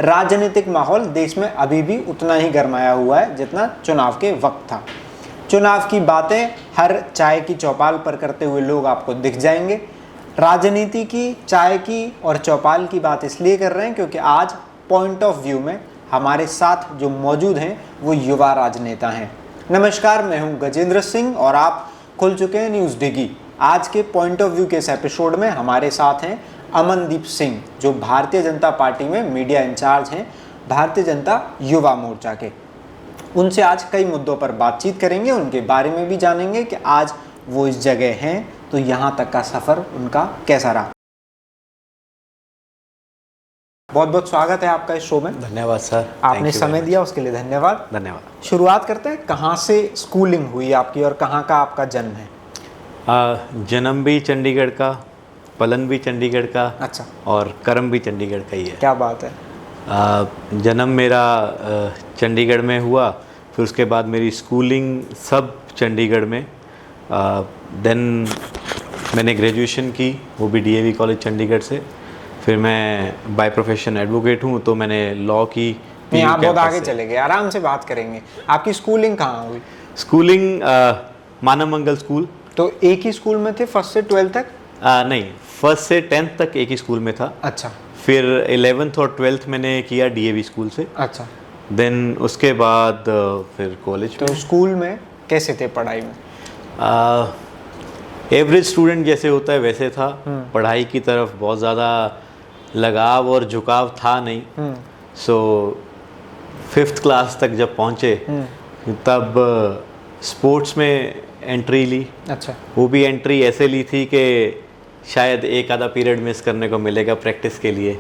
राजनीतिक माहौल देश में अभी भी उतना ही गरमाया हुआ है जितना चुनाव के वक्त था। चुनाव की बातें हर चाय की चौपाल पर करते हुए लोग आपको दिख जाएंगे। राजनीति की, चाय की और चौपाल की बात इसलिए कर रहे हैं क्योंकि आज पॉइंट ऑफ व्यू में हमारे साथ जो मौजूद हैं वो युवा राजनेता हैं। नमस्कार, मैं हूं गजेंद्र सिंह और आप खुल चुके हैं न्यूज़ डिगी। आज के पॉइंट ऑफ व्यू के इस एपिसोड में हमारे साथ हैं अमनदीप सिंह, जो भारतीय जनता पार्टी में मीडिया इंचार्ज हैं, भारतीय जनता युवा मोर्चा के। उनसे आज कई मुद्दों पर बातचीत करेंगे, उनके बारे में भी जानेंगे कि आज वो इस जगह हैं तो यहाँ तक का सफ़र उनका कैसा रहा। बहुत बहुत स्वागत है आपका इस शो में। धन्यवाद सर, आपने समय दिया उसके लिए धन्यवाद। धन्यवाद। शुरुआत करते हैं, कहाँ से स्कूलिंग हुई आपकी और कहाँ का आपका जन्म है? जन्म भी चंडीगढ़ का, पलन भी चंडीगढ़ का। अच्छा। और कर्म भी चंडीगढ़ का ही है। क्या बात है। जन्म मेरा चंडीगढ़ में हुआ, फिर उसके बाद मेरी स्कूलिंग सब चंडीगढ़ में। देन मैंने ग्रेजुएशन की, वो भी डीएवी कॉलेज चंडीगढ़ से। फिर मैं बाय प्रोफेशन एडवोकेट हूँ, तो मैंने लॉ की। नहीं, आप बहुत आगे चले गए, आराम से बात करेंगे। आपकी स्कूलिंग कहाँ हुई? स्कूलिंग मानव मंगल स्कूल। तो एक ही स्कूल में थे फर्स्ट से 12th तक? नहीं, फर्स्ट से 10th तक एक ही स्कूल में था। अच्छा। फिर 11th और 12th मैंने किया डीएवी स्कूल से। अच्छा। देन उसके बाद फिर कॉलेज। तो स्कूल में कैसे थे पढ़ाई में? एवरेज स्टूडेंट जैसे होता है वैसे था। पढ़ाई की तरफ बहुत ज़्यादा लगाव और झुकाव था नहीं। सो 5th क्लास तक जब पहुँचे तब स्पोर्ट्स में एंट्री ली। अच्छा। वो भी एंट्री ऐसे ली थी कि शायद एक आधा पीरियड मिस करने को मिलेगा प्रैक्टिस के लिए।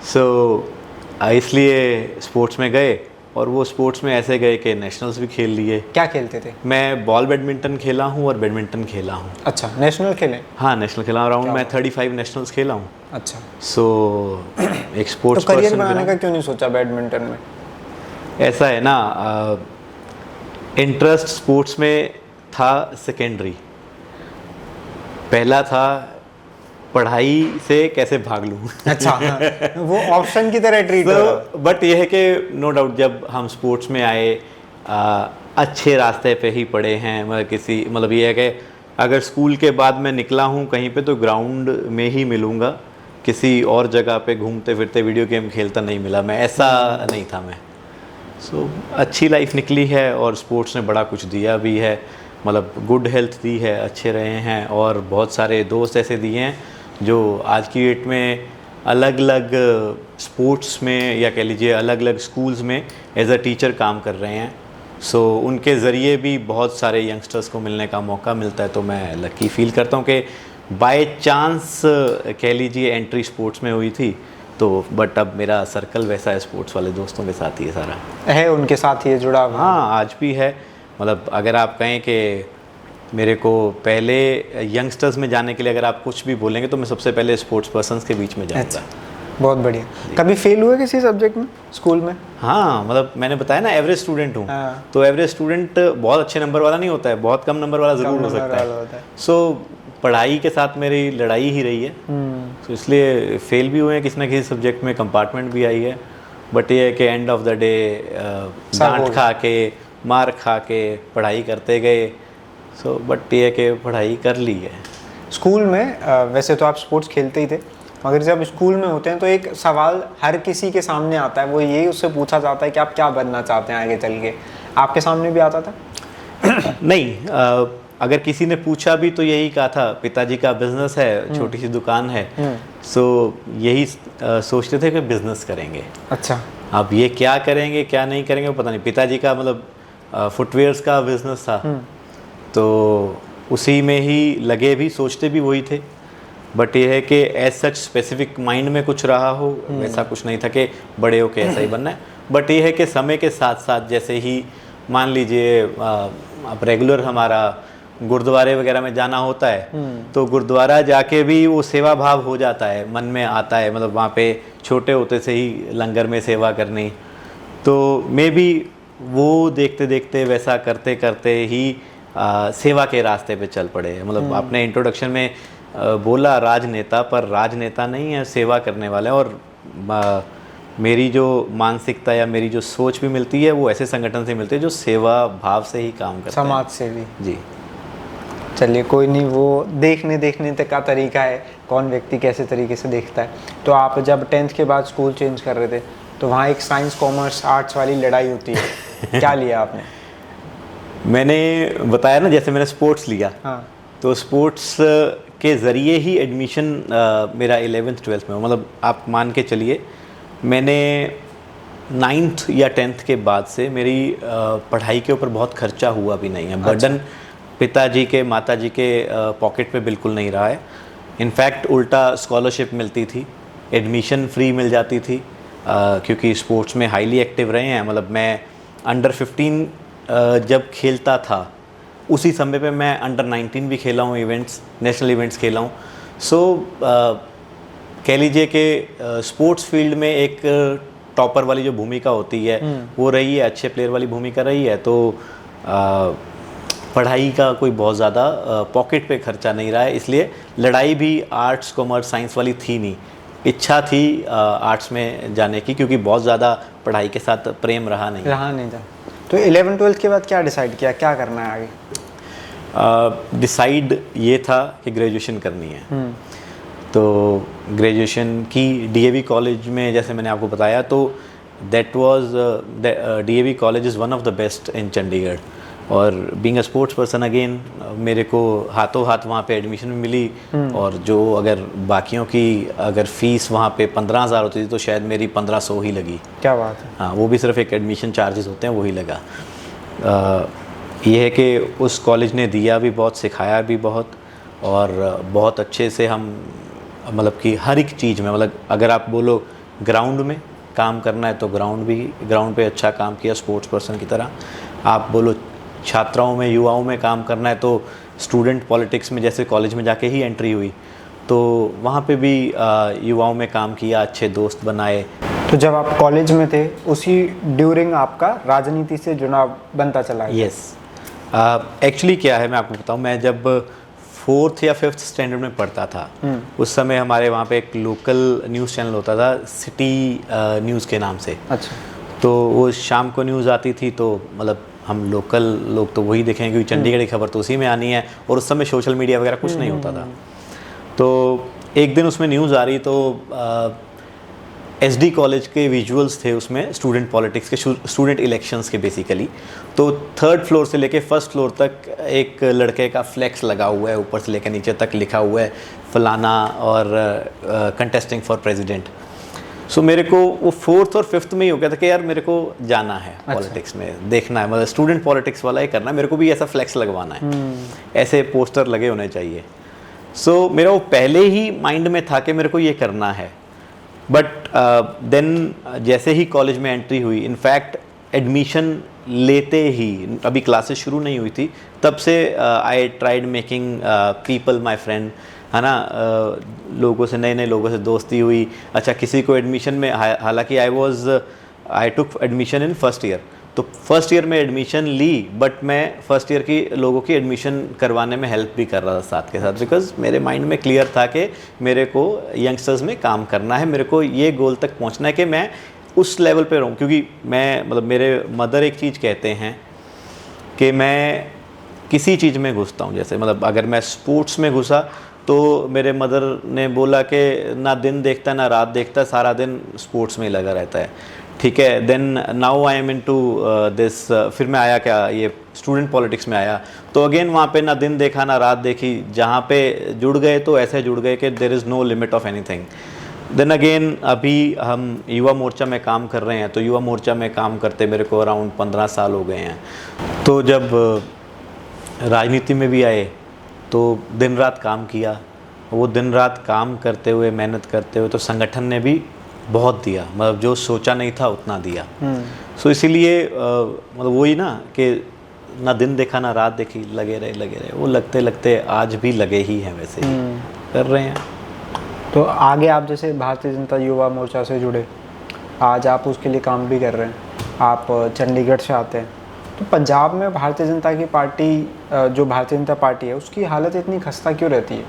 सो इसलिए स्पोर्ट्स में गए, और वो स्पोर्ट्स में ऐसे गए कि नेशनल्स भी खेल लिए। क्या खेलते थे? मैं बॉल बैडमिंटन खेला हूँ और बैडमिंटन खेला हूँ। अच्छा, नेशनल खेले? हाँ, नेशनल खेला। अराउंड मैं 35 नेशनल्स खेला हूँ। अच्छा। सो एक स्पोर्ट्स तो करियर बनाने का क्यों नहीं सोचा बैडमिंटन में? ऐसा है ना, इंटरेस्ट स्पोर्ट्स में था सेकेंडरी। पहला था पढ़ाई से कैसे भाग लूँ। अच्छा। वो ऑप्शन की तरह ट्रीट हो। बट ये है कि नो डाउट जब हम स्पोर्ट्स में आए, अच्छे रास्ते पे ही पड़े हैं। मतलब ये है कि अगर स्कूल के बाद मैं निकला हूँ कहीं पे तो ग्राउंड में ही मिलूँगा, किसी और जगह पे घूमते फिरते वीडियो गेम खेलता नहीं मिला मैं, ऐसा नहीं था मैं। सो अच्छी लाइफ निकली है और स्पोर्ट्स ने बड़ा कुछ दिया भी है। मतलब गुड हेल्थ दी है, अच्छे रहे हैं, और बहुत सारे दोस्त ऐसे दिए हैं जो आज की डेट में अलग अलग स्पोर्ट्स में, या कह लीजिए अलग अलग स्कूल्स में एज अ टीचर काम कर रहे हैं। सो उनके ज़रिए भी बहुत सारे यंगस्टर्स को मिलने का मौका मिलता है। तो मैं लकी फील करता हूँ कि बाय चांस कह लीजिए एंट्री स्पोर्ट्स में हुई थी, तो बट अब मेरा सर्कल वैसा है, स्पोर्ट्स वाले दोस्तों के साथ ही है सारा है, उनके साथ ही जुड़ा हुआ। हाँ, आज भी है। मतलब अगर आप कहें कि मेरे को पहले यंगस्टर्स में जाने के लिए अगर आप कुछ भी बोलेंगे तो मैं सबसे पहले स्पोर्ट्स पर्सन्स के बीच में जाऊँगा। अच्छा, बहुत बढ़िया। कभी फेल हुए किसी सब्जेक्ट में स्कूल में? हाँ, मतलब मैंने बताया ना एवरेज स्टूडेंट हूँ। हाँ। तो एवरेज स्टूडेंट बहुत अच्छे नंबर वाला नहीं होता है, बहुत कम नंबर वाला ज़रूर हो सकता है। सो पढ़ाई के साथ मेरी लड़ाई ही रही है। तो इसलिए फेल भी हुए हैं किसी ना किसी सब्जेक्ट में, कंपार्टमेंट भी आई है। बट ये है कि एंड ऑफ द डे डांट खा के, मार खा के पढ़ाई करते गए। सो बट ये है कि पढ़ाई कर ली है। स्कूल में वैसे तो आप स्पोर्ट्स खेलते ही थे, मगर जब स्कूल में होते हैं तो एक सवाल हर किसी के सामने आता है, वो यही उससे पूछा जाता है कि आप क्या बनना चाहते हैं आगे चल के। आपके सामने भी आता था? नहीं, अगर किसी ने पूछा भी तो यही कहा था, पिताजी का बिजनेस है, छोटी सी दुकान है। सो यही सोचते थे कि बिजनेस करेंगे। अच्छा। अब ये क्या करेंगे क्या नहीं करेंगे वो पता नहीं। पिताजी का मतलब फुटवेयर्स का बिजनेस था, तो उसी में ही लगे भी, सोचते भी वही थे। बट ये है कि एज सच स्पेसिफिक माइंड में कुछ रहा हो वैसा कुछ नहीं था कि बड़े होके ऐसा ही बनना है। बट ये है कि समय के साथ साथ जैसे ही मान लीजिए अब रेगुलर हमारा गुरुद्वारे वगैरह में जाना होता है, तो गुरुद्वारा जाके भी वो सेवा भाव हो जाता है, मन में आता है। मतलब वहाँ पे छोटे होते से ही लंगर में सेवा करनी, तो मे भी वो देखते देखते वैसा करते करते ही सेवा के रास्ते पे चल पड़े। मतलब आपने इंट्रोडक्शन में बोला राजनेता, पर राजनेता नहीं है, सेवा करने वाले। और मेरी जो मानसिकता या मेरी जो सोच भी मिलती है वो ऐसे संगठन से मिलती है जो सेवा भाव से ही काम करते हैं। समाज सेवी। जी। चलिए कोई नहीं, वो देखने तक का तरीका है, कौन व्यक्ति कैसे तरीके से देखता है। तो आप जब 10th के बाद स्कूल चेंज कर रहे थे तो वहाँ एक साइंस कॉमर्स आर्ट्स वाली लड़ाई होती है, क्या लिया आपने? मैंने बताया ना, जैसे मैंने स्पोर्ट्स लिया, हाँ। तो स्पोर्ट्स के ज़रिए ही एडमिशन मेरा 11th 12th में, मतलब आप मान के चलिए मैंने 9th या 10th के बाद से मेरी पढ़ाई के ऊपर बहुत खर्चा हुआ भी नहीं है। बर्डन पिताजी के माताजी के पॉकेट पे बिल्कुल नहीं रहा है। इनफैक्ट उल्टा स्कॉलरशिप मिलती थी, एडमिशन फ्री मिल जाती थी, क्योंकि स्पोर्ट्स में हाईली एक्टिव रहे हैं। मतलब मैं अंडर 15 जब खेलता था उसी समय पे मैं अंडर 19 भी खेला हूँ, इवेंट्स, नेशनल इवेंट्स खेला हूँ। सो कह लीजिए कि स्पोर्ट्स फील्ड में एक टॉपर वाली जो भूमिका होती है वो रही है, अच्छे प्लेयर वाली भूमिका रही है। तो पढ़ाई का कोई बहुत ज़्यादा पॉकेट पे खर्चा नहीं रहा है, इसलिए लड़ाई भी आर्ट्स कॉमर्स साइंस वाली थी नहीं। इच्छा थी आर्ट्स में जाने की, क्योंकि बहुत ज़्यादा पढ़ाई के साथ प्रेम रहा नहीं था। तो 11 12 के बाद क्या डिसाइड किया, क्या करना है आगे? डिसाइड ये था कि ग्रेजुएशन करनी है। तो ग्रेजुएशन की डीएवी कॉलेज में, जैसे मैंने आपको बताया, तो that was DAV college is one of the best in Chandigarh. और being a sports person again मेरे को हाथों हाथ वहाँ पे एडमिशन मिली। और जो अगर बाकियों की अगर फ़ीस वहाँ पे 15,000 होती थी तो शायद मेरी 1500 ही लगी। क्या बात है। हाँ, वो भी सिर्फ एक एडमिशन चार्जेस होते हैं, वही लगा। ये है कि उस कॉलेज ने दिया भी बहुत, सिखाया भी बहुत, और बहुत अच्छे से हम, मतलब कि हर एक चीज़ में, मतलब अगर आप बोलो ग्राउंड में काम करना है तो ग्राउंड पे अच्छा काम किया स्पोर्ट्स पर्सन की तरह। आप बोलो छात्राओं में, युवाओं में काम करना है तो स्टूडेंट पॉलिटिक्स में, जैसे कॉलेज में जाके ही एंट्री हुई तो वहाँ पे भी युवाओं में काम किया, अच्छे दोस्त बनाए। तो जब आप कॉलेज में थे उसी ड्यूरिंग आपका राजनीति से जुड़ाव बनता चला गया? यस। एक्चुअली क्या है, मैं आपको बताऊँ, मैं जब 4th या 5th स्टैंडर्ड में पढ़ता था उस समय हमारे वहाँ पे एक लोकल न्यूज़ चैनल होता था, सिटी न्यूज़ के नाम से। अच्छा। तो वो शाम को न्यूज़ आती थी, तो मतलब हम लोकल लोग तो वही देखेंगे क्योंकि चंडीगढ़ की खबर तो उसी में आनी है, और उस समय सोशल मीडिया वगैरह कुछ नहीं होता था। तो एक दिन उसमें न्यूज़ आ रही, तो एसडी कॉलेज के विजुअल्स थे उसमें, स्टूडेंट पॉलिटिक्स के, स्टूडेंट इलेक्शंस के बेसिकली। तो 3rd फ्लोर से लेके 1st फ्लोर तक एक लड़के का फ्लैक्स लगा हुआ है, ऊपर से लेकर नीचे तक लिखा हुआ है फलाना और कंटेस्टिंग फॉर प्रेसिडेंट। सो मेरे को वो 4th और 5th में ही हो गया था कि यार मेरे को जाना है पॉलिटिक्स में, देखना है, मतलब स्टूडेंट पॉलिटिक्स वाला ही करना है, मेरे को भी ऐसा फ्लैक्स लगवाना है, ऐसे पोस्टर लगे होने चाहिए। सो मेरा वो पहले ही माइंड में था कि मेरे को ये करना है। बट देन जैसे ही कॉलेज में एंट्री हुई, इनफैक्ट एडमिशन लेते ही, अभी क्लासेस शुरू नहीं हुई थी, तब से I tried making people my friend, है ना। लोगों से, नए नए लोगों से दोस्ती हुई। अच्छा, किसी को एडमिशन में, हालांकि आई took admission in 1st year, तो 1st ईयर में एडमिशन ली, बट मैं 1st ईयर की लोगों की एडमिशन करवाने में हेल्प भी कर रहा था साथ के साथ, बिकॉज मेरे माइंड में क्लियर था कि मेरे को यंगस्टर्स में काम करना है, मेरे को ये गोल तक पहुंचना है कि मैं उस लेवल पे रहूं। क्योंकि मैं, मतलब मेरे मदर एक चीज़ कहते हैं कि मैं किसी चीज़ में घुसता हूं, जैसे मतलब अगर मैं स्पोर्ट्स में घुसा तो मेरे मदर ने बोला कि ना दिन देखता ना रात देखता, सारा दिन स्पोर्ट्स में ही लगा रहता है। ठीक है, then now I am into this, फिर मैं आया क्या, ये स्टूडेंट पॉलिटिक्स में आया, तो अगेन वहाँ पे ना दिन देखा ना रात देखी, जहाँ पे जुड़ गए तो ऐसे जुड़ गए कि there is no limit of anything. Then again अभी हम युवा मोर्चा में काम कर रहे हैं, तो युवा मोर्चा में काम करते मेरे को अराउंड 15 साल हो गए हैं। तो जब राजनीति में भी आए तो दिन रात काम किया, वो दिन रात काम करते हुए, मेहनत करते हुए, तो संगठन ने भी बहुत दिया, मतलब जो सोचा नहीं था उतना दिया। सो इसीलिए मतलब वही ना कि ना दिन देखा ना रात देखी, लगे रहे, वो लगते लगते आज भी लगे ही हैं, वैसे ही कर रहे हैं। तो आगे आप जैसे भारतीय जनता युवा मोर्चा से जुड़े, आज आप उसके लिए काम भी कर रहे हैं, आप चंडीगढ़ से आते हैं, तो पंजाब में भारतीय जनता की पार्टी, जो भारतीय जनता पार्टी है, उसकी हालत इतनी खस्ता क्यों रहती है?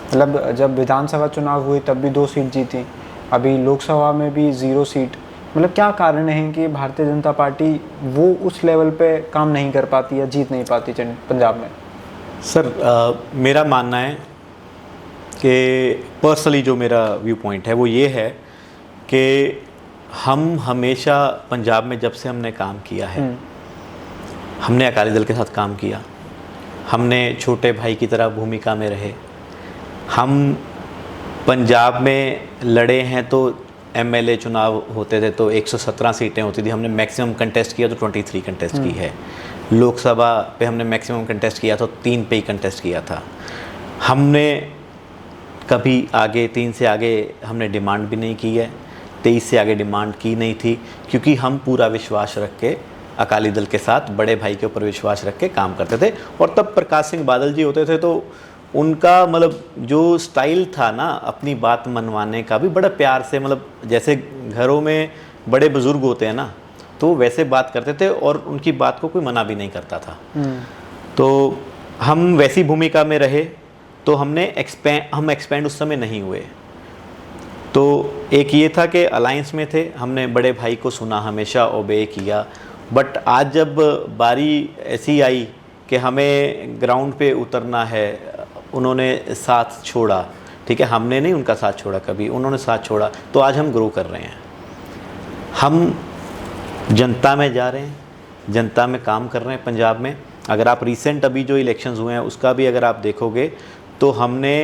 मतलब जब विधानसभा चुनाव हुए तब भी 2 सीट जीती, अभी लोकसभा में भी 0 सीट, मतलब क्या कारण है कि भारतीय जनता पार्टी वो उस लेवल पे काम नहीं कर पाती या जीत नहीं पाती पंजाब में? सर मेरा मानना है कि पर्सनली जो मेरा व्यू पॉइंट है वो ये है कि हम हमेशा पंजाब में जब से हमने काम किया है, हमने अकाली दल के साथ काम किया, हमने छोटे भाई की तरह भूमिका में रहे, हम पंजाब में लड़े हैं तो एमएलए चुनाव होते थे तो 117 सीटें होती थी, हमने मैक्सिमम कंटेस्ट किया तो 23 कंटेस्ट की है। लोकसभा पे हमने मैक्सिमम कंटेस्ट किया तो 3 पे ही कंटेस्ट किया था। हमने कभी आगे 3 से आगे हमने डिमांड भी नहीं की है, 23 से आगे डिमांड की नहीं थी, क्योंकि हम पूरा विश्वास रख के अकाली दल के साथ बड़े भाई के ऊपर विश्वास रख के काम करते थे। और तब प्रकाश सिंह बादल जी होते थे तो उनका मतलब जो स्टाइल था ना अपनी बात मनवाने का भी बड़ा प्यार से, मतलब जैसे घरों में बड़े बुजुर्ग होते हैं ना तो वैसे बात करते थे और उनकी बात को कोई मना भी नहीं करता था। तो हम वैसी भूमिका में रहे तो हम एक्सपेंड उस समय नहीं हुए। तो एक ये था कि अलायंस में थे, हमने बड़े भाई को सुना, हमेशा ओबे किया। बट आज जब बारी ऐसी आई कि हमें ग्राउंड पे उतरना है, उन्होंने साथ छोड़ा, ठीक है, हमने नहीं उनका साथ छोड़ा कभी, उन्होंने साथ छोड़ा, तो आज हम ग्रो कर रहे हैं। हम जनता में जा रहे हैं, जनता में काम कर रहे हैं पंजाब में। अगर आप रिसेंट अभी जो इलेक्शंस हुए हैं उसका भी अगर आप देखोगे तो हमने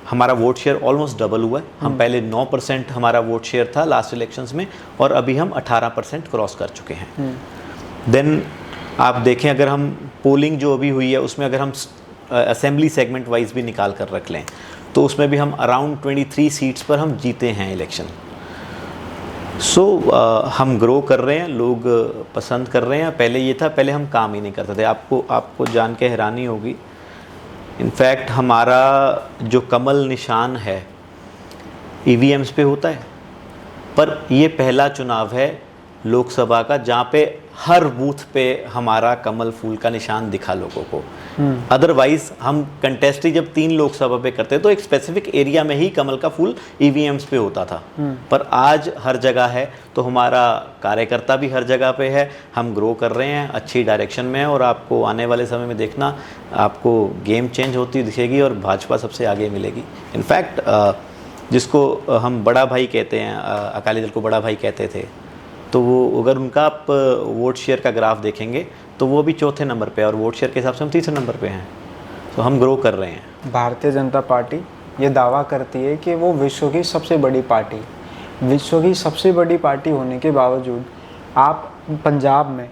हमारा वोट शेयर ऑलमोस्ट डबल हुआ है। हम पहले 9% हमारा वोट शेयर था लास्ट इलेक्शंस में और अभी हम 18% क्रॉस कर चुके हैं। देन आप देखें अगर हम पोलिंग जो अभी हुई है उसमें अगर हम असेंबली सेगमेंट वाइज भी निकाल कर रख लें तो उसमें भी हम अराउंड 23 सीट्स पर हम जीते हैं इलेक्शन। सो हम ग्रो कर रहे हैं, लोग पसंद कर रहे हैं। पहले ये था, पहले हम काम ही नहीं करते थे। आपको जान के हैरानी होगी, इनफैक्ट हमारा जो कमल निशान है ईवीएम्स पे होता है, पर ये पहला चुनाव है लोकसभा का जहाँ पे हर बूथ पे हमारा कमल फूल का निशान दिखा लोगों को। अदरवाइज हम कंटेस्ट ही जब 3 लोकसभा पे करते तो एक स्पेसिफिक एरिया में ही कमल का फूल ईवीएम्स पे होता था, पर आज हर जगह है। तो हमारा कार्यकर्ता भी हर जगह पे है, हम ग्रो कर रहे हैं, अच्छी डायरेक्शन में है। और आपको आने वाले समय में देखना, आपको गेम चेंज होती दिखेगी और भाजपा सबसे आगे मिलेगी। इनफैक्ट जिसको हम बड़ा भाई कहते हैं, अकाली दल को बड़ा भाई कहते थे, तो वो अगर उनका आप वोट शेयर का ग्राफ देखेंगे तो वो भी 4थे नंबर पे है और वोट शेयर के हिसाब से हम 3रे नंबर पे हैं। तो हम ग्रो कर रहे हैं। भारतीय जनता पार्टी ये दावा करती है कि वो विश्व की सबसे बड़ी पार्टी, विश्व की सबसे बड़ी पार्टी होने के बावजूद आप पंजाब में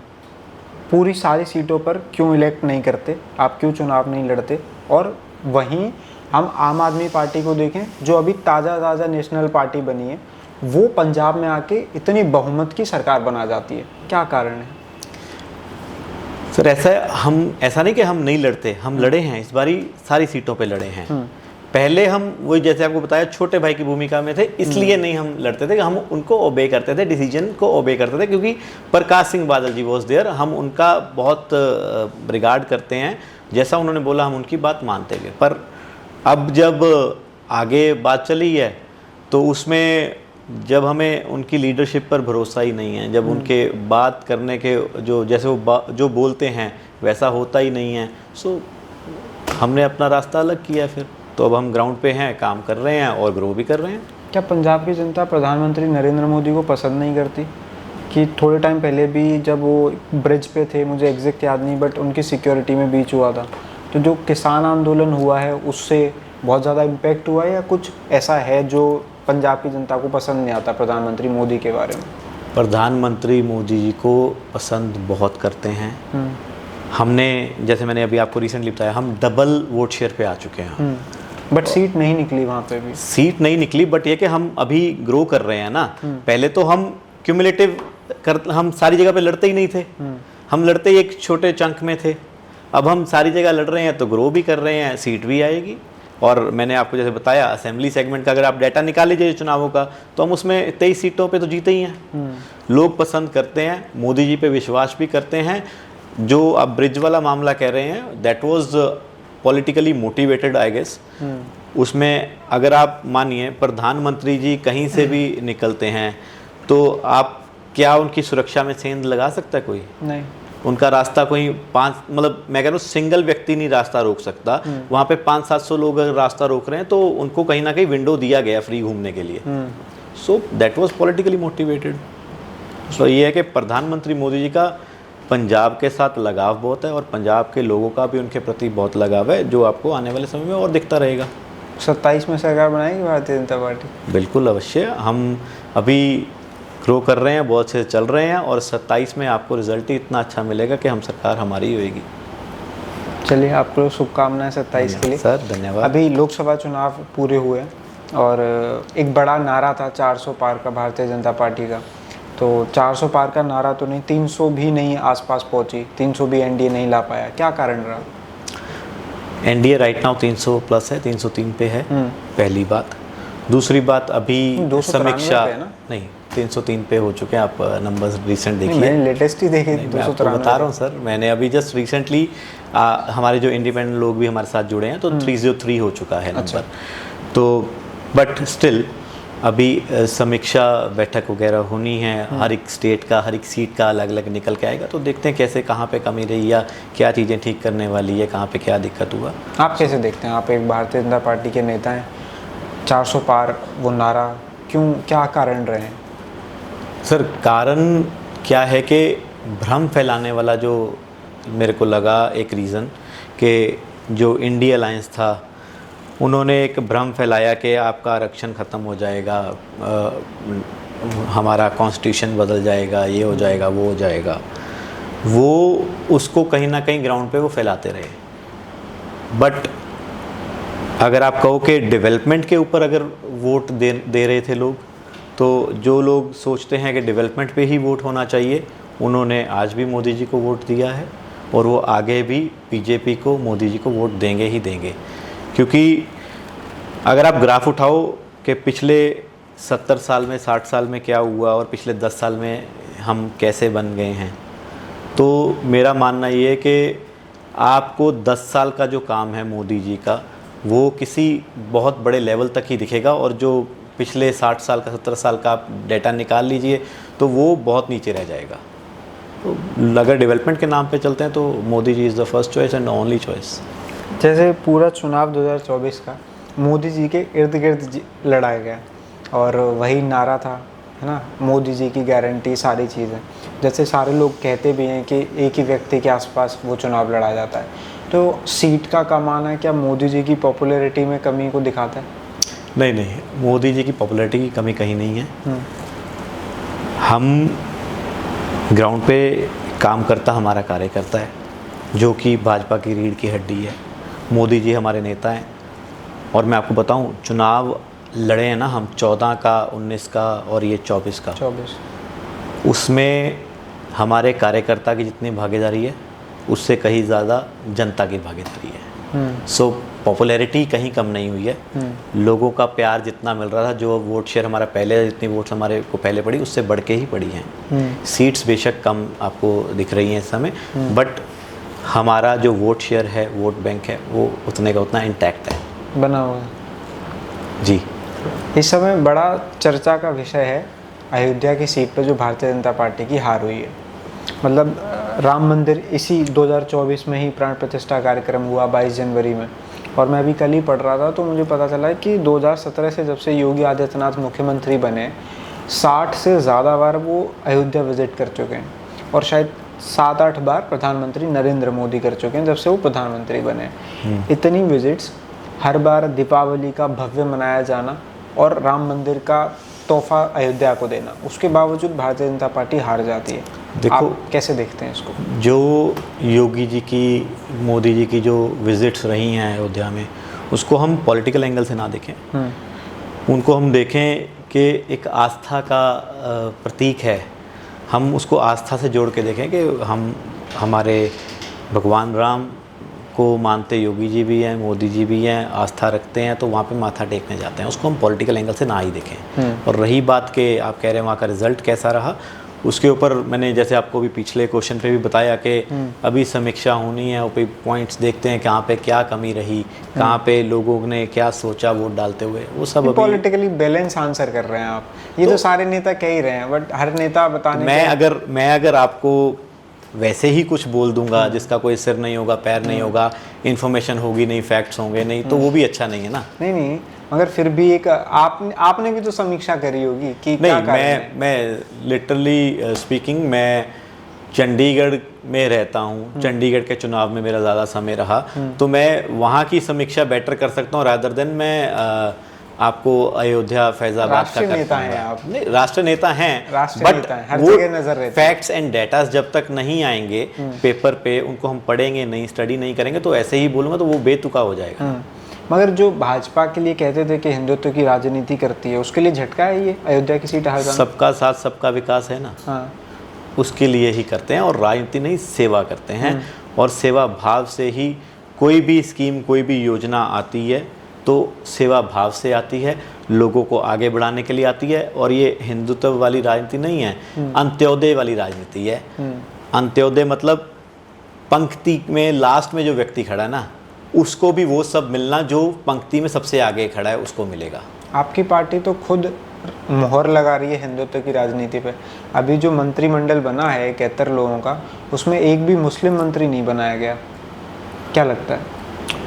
पूरी सारी सीटों पर क्यों इलेक्ट नहीं करते, आप क्यों चुनाव नहीं लड़ते? और वहीं हम आम आदमी पार्टी को देखें जो अभी ताज़ा नेशनल पार्टी बनी है, वो पंजाब में आके इतनी बहुमत की सरकार बना जाती है, क्या कारण है? सर ऐसा नहीं कि हम नहीं लड़ते, हम लड़े हैं, इस बारी सारी सीटों पे लड़े हैं। पहले हम वही जैसे आपको बताया छोटे भाई की भूमिका में थे, इसलिए नहीं हम लड़ते थे, हम उनको ओबे करते थे, डिसीजन को ओबे करते थे, क्योंकि प्रकाश सिंह बादल जी वॉज देयर, हम उनका बहुत रिगार्ड करते हैं, जैसा उन्होंने बोला हम उनकी बात मानते गए। पर अब जब आगे बात चली है तो उसमें जब हमें उनकी लीडरशिप पर भरोसा ही नहीं है, जब उनके बात करने के जो जैसे वो जो बोलते हैं वैसा होता ही नहीं है, सो हमने अपना रास्ता अलग किया फिर। तो अब हम ग्राउंड पे हैं, काम कर रहे हैं और ग्रो भी कर रहे हैं। क्या पंजाब की जनता प्रधानमंत्री नरेंद्र मोदी को पसंद नहीं करती? कि थोड़े टाइम पहले भी जब वो ब्रिज पे थे, मुझे एग्जैक्ट याद नहीं, बट उनकी सिक्योरिटी में बीच हुआ था, तो जो किसान आंदोलन हुआ है उससे बहुत ज़्यादा इम्पैक्ट हुआ है, या कुछ ऐसा है जो पंजाब की जनता को पसंद नहीं आता प्रधानमंत्री मोदी के बारे में? प्रधानमंत्री मोदी जी को पसंद बहुत करते हैं। हमने, जैसे मैंने अभी आपको रिसेंटली बताया, हम डबल वोट शेयर पे आ चुके हैं। बट सीट नहीं निकली वहाँ पे भी। सीट नहीं निकली, बट ये कि हम अभी ग्रो कर रहे हैं ना। पहले तो हम क्यूमुलेटिव हम सारी जगह पे लड़ते ही नहीं थे, हम लड़ते ही एक छोटे चंक में थे। अब हम सारी जगह लड़ रहे हैं तो ग्रो भी कर रहे हैं, सीट भी आएगी। और मैंने आपको जैसे बताया असेंबली सेगमेंट का अगर आप डाटा निकाल लीजिए चुनावों का, तो हम उसमें 23 सीटों पे तो जीते ही हैं। लोग पसंद करते हैं, मोदी जी पे विश्वास भी करते हैं। जो आप ब्रिज वाला मामला कह रहे हैं, that was politically motivated I guess. उसमें अगर आप मानिए प्रधानमंत्री जी कहीं से भी निकलते हैं तो आप क्या उनकी सुरक्षा में सेंध लगा सकता है कोई? नहीं। उनका रास्ता कोई मतलब मैं कह रहा हूँ सिंगल व्यक्ति नहीं रास्ता रोक सकता। वहाँ पे 500-700 लोग अगर रास्ता रोक रहे हैं तो उनको कहीं ना कहीं विंडो दिया गया फ्री घूमने के लिए। So that was politically motivated. तो ये है कि प्रधानमंत्री मोदी जी का पंजाब के साथ लगाव बहुत है और पंजाब के लोगों का भी उनके प्रति बहुत लगाव है, जो आपको आने वाले समय में और दिखता रहेगा। 27 में सरकार बनाएगी भारतीय जनता पार्टी? बिल्कुल अवश्य। हम अभी ग्रो कर रहे हैं, बहुत से चल रहे हैं और 27 में आपको रिजल्ट ही इतना अच्छा मिलेगा कि हम सरकार हमारी होएगी। चलिए, आपको शुभकामनाएं 27 के लिए। सर धन्यवाद। अभी लोकसभा चुनाव पूरे हुए और एक बड़ा नारा था 400 पार का भारतीय जनता पार्टी का। तो 400 पार का नारा तो नहीं, 300 भी नहीं आसपास पहुंची, 300 भी एनडीए नहीं ला पाया, क्या कारण रहा? एनडीए राइट नाउ 300 प्लस है, 303 पे है, पहली बात। दूसरी बात, अभी समीक्षा नहीं 303 पे हो चुके हैं। आप नंबर्स रिसेंट देखिए, मैंने लेटेस्ट ही देखे। मैं आपको बता रहा हूँ सर, मैंने अभी जस्ट रिसेंटली हमारे जो इंडिपेंडेंट लोग भी हमारे साथ जुड़े हैं तो 303 हो चुका है नंबर। तो बट स्टिल अभी समीक्षा बैठक वगैरह होनी है, हर एक स्टेट का, हर एक सीट का अलग अलग निकल के आएगा। तो देखते हैं कैसे, कहाँ पे कमी रही या क्या चीज़ें ठीक करने वाली है, कहाँ पे क्या दिक्कत हुआ। आप कैसे देखते हैं? आप एक भारतीय जनता पार्टी के नेता हैं, 400 पार वो नारा क्यों, क्या कारण रहे हैं? सर कारण क्या है कि भ्रम फैलाने वाला जो मेरे को लगा एक रीज़न कि जो इंडिया अलायंस था उन्होंने एक भ्रम फैलाया कि आपका आरक्षण ख़त्म हो जाएगा, हमारा कॉन्स्टिट्यूशन बदल जाएगा, ये हो जाएगा, वो हो जाएगा। वो उसको कहीं ना कहीं ग्राउंड पे वो फैलाते रहे। बट अगर आप कहो कि डेवलपमेंट के ऊपर अगर वोट दे रहे थे लोग, तो जो लोग सोचते हैं कि डेवलपमेंट पे ही वोट होना चाहिए, उन्होंने आज भी मोदी जी को वोट दिया है और वो आगे भी बीजेपी को, मोदी जी को वोट देंगे ही देंगे। क्योंकि अगर आप ग्राफ उठाओ कि पिछले 70 साल में, 60 साल में क्या हुआ और पिछले 10 साल में हम कैसे बन गए हैं, तो मेरा मानना ये है कि आपको 10 साल का जो काम है मोदी जी का, वो किसी बहुत बड़े लेवल तक ही दिखेगा और जो पिछले 60 साल का, 70 साल का आप डेटा निकाल लीजिए तो वो बहुत नीचे रह जाएगा। तो अगर डेवलपमेंट के नाम पे चलते हैं तो Modi ji is the first choice and only choice. जैसे पूरा चुनाव 2024 का मोदी जी के इर्द गिर्द लड़ाया गया और वही नारा था, है ना, मोदी जी की गारंटी, सारी चीज़ें। जैसे सारे लोग कहते भी हैं कि एक ही व्यक्ति के आसपास वो चुनाव लड़ा जाता है, तो सीट का कमाना क्या मोदी जी की पॉपुलैरिटी में कमी को दिखाता है? नहीं नहीं, मोदी जी की पॉपुलैरिटी की कमी कहीं नहीं है। हम ग्राउंड पे काम करता हमारा कार्यकर्ता है, जो कि भाजपा की रीढ़ की हड्डी है। मोदी जी हमारे नेता हैं और मैं आपको बताऊं, चुनाव लड़े हैं ना हम, 14 का, 19 का और ये 24 का। 24 उसमें हमारे कार्यकर्ता की जितनी भागीदारी है उससे कहीं ज़्यादा जनता की भागीदारी है। सो पॉपुलैरिटी कहीं कम नहीं हुई है। लोगों का प्यार जितना मिल रहा था, जो वोट शेयर हमारा पहले, जितनी वोट्स हमारे को पहले पड़ी उससे बढ़ के ही पड़ी हैं। सीट्स बेशक कम आपको दिख रही हैं इस समय, बट हमारा जो वोट शेयर है, वोट बैंक है, वो उतने का उतना इंटैक्ट है, बना हुआ है। जी। इस समय बड़ा चर्चा का विषय है अयोध्या की सीट पर जो भारतीय जनता पार्टी की हार हुई है। मतलब राम मंदिर इसी 2024 में ही प्राण प्रतिष्ठा कार्यक्रम हुआ 22 जनवरी में, और मैं अभी कल ही पढ़ रहा था तो मुझे पता चला कि 2017 से जब से योगी आदित्यनाथ मुख्यमंत्री बने, 60 से ज़्यादा बार वो अयोध्या विजिट कर चुके हैं और शायद 7-8 बार प्रधानमंत्री नरेंद्र मोदी कर चुके हैं जब से वो प्रधानमंत्री बने। इतनी विजिट्स, हर बार दीपावली का भव्य मनाया जाना और राम मंदिर का तोहफा अयोध्या को देना, उसके बावजूद भारतीय जनता पार्टी हार जाती है। देखो, आप कैसे देखते हैं इसको? जो योगी जी की, मोदी जी की जो विजिट्स रही हैं अयोध्या में, उसको हम पॉलिटिकल एंगल से ना देखें, उनको हम देखें कि एक आस्था का प्रतीक है। हम उसको आस्था से जोड़ के देखें कि हम हमारे भगवान राम को मानते योगी जी भी हैं, मोदी जी भी हैं, आस्था रखते हैं, तो वहाँ पे माथा टेकने जाते हैं। उसको हम पॉलिटिकल एंगल से ना ही देखें। और रही बात कि आप कह रहे हैं वहाँ का रिज़ल्ट कैसा रहा, उसके ऊपर मैंने जैसे आपको भी पिछले क्वेश्चन पे भी बताया कि अभी समीक्षा होनी है, और पॉइंट्स देखते हैं कहाँ पे क्या कमी रही, कहाँ पे लोगों ने क्या सोचा वोट डालते हुए, वो सब अभी पॉलिटिकली बैलेंस आंसर कर रहे हैं आप। ये तो सारे नेता कह ही रहे हैं, बट हर नेता बताने मैं अगर आपको वैसे ही कुछ बोल दूंगा जिसका कोई सिर नहीं होगा, पैर नहीं होगा, इन्फॉर्मेशन होगी नहीं, फैक्ट्स होंगे नहीं, तो वो भी अच्छा नहीं है ना। नहीं, मगर फिर भी एक आपने भी तो समीक्षा करी होगी कि क्या कारण है? मैं लिटरली स्पीकिंग मैं चंडीगढ़ में रहता हूँ, चंडीगढ़ के चुनाव में मेरा ज़्यादा समय रहा, तो मैं वहाँ की समीक्षा बेटर कर सकता हूँ रादर देन मैं आपको अयोध्या फैजाबाद का नेता हैं आप। नहीं, राष्ट्र नेता हैं, बट हर जगह नजर रहती है। फैक्ट्स एंड डेटा जब तक नहीं आएंगे पेपर पे, उनको हम पढ़ेंगे नहीं, स्टडी नहीं करेंगे, तो ऐसे ही बोलूँगा तो वो बेतुका हो जाएगा। मगर जो भाजपा के लिए कहते थे कि हिंदुत्व की राजनीति करती है, उसके लिए झटका है ये अयोध्या की सीट हार जाना। सबका साथ सबका विकास है ना, हाँ, उसके लिए ही करते हैं, और राजनीति नहीं, सेवा करते हैं, और सेवा भाव से ही कोई भी स्कीम, कोई भी योजना आती है तो सेवा भाव से आती है, लोगों को आगे बढ़ाने के लिए आती है। और ये हिंदुत्व वाली राजनीति नहीं है, अंत्योदय वाली राजनीति है। अंत्योदय मतलब पंक्ति में लास्ट में जो व्यक्ति खड़ा है ना, उसको भी वो सब मिलना जो पंक्ति में सबसे आगे खड़ा है, उसको मिलेगा। आपकी पार्टी तो खुद मोहर लगा रही है हिंदुत्व की राजनीति पे। अभी जो मंत्रिमंडल बना है 71 लोगों का, उसमें एक भी मुस्लिम मंत्री नहीं बनाया गया, क्या लगता है?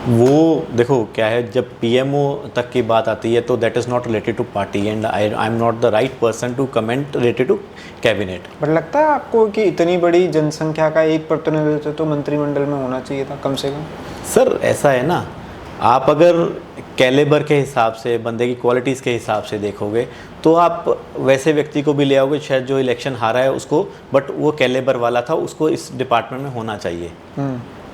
वो देखो क्या है, जब पीएमओ तक की बात आती है तो that is not related to party, and I am not the right person to comment related to cabinet. But लगता है आपको कि इतनी बड़ी जनसंख्या का एक प्रतिनिधित्व तो मंत्रिमंडल में होना चाहिए था कम से कम? सर ऐसा है ना, आप अगर कैलिबर के हिसाब से, बंदे की क्वालिटीज़ के हिसाब से देखोगे तो आप वैसे व्यक्ति को भी ले आओगे शायद जो इलेक्शन हारा है उसको, बट वो कैलिबर वाला था, उसको इस डिपार्टमेंट में होना चाहिए।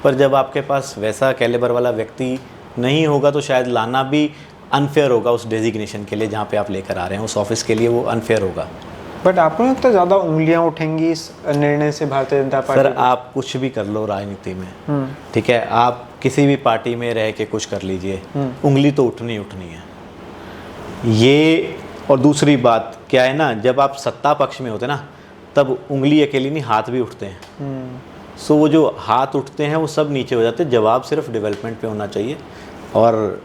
पर जब आपके पास वैसा कैलिबर वाला व्यक्ति नहीं होगा तो शायद लाना भी अनफेयर होगा उस डेजिग्नेशन के लिए जहाँ पे आप लेकर आ रहे हैं, उस ऑफिस के लिए वो अनफेयर होगा। बट आपको नहीं लगता ज़्यादा उंगलियां उठेंगी इस निर्णय से भारतीय जनता पार्टी? सर आप कुछ भी कर लो राजनीति में, ठीक है, आप किसी भी पार्टी में रह के कुछ कर लीजिए, उंगली तो उठनी है ये। और दूसरी बात क्या है ना, जब आप सत्ता पक्ष में होते ना, तब उंगली अकेली नहीं, हाथ भी उठते हैं। सो वो जो हाथ उठते हैं वो सब नीचे हो जाते हैं, जवाब सिर्फ डेवलपमेंट पे होना चाहिए। और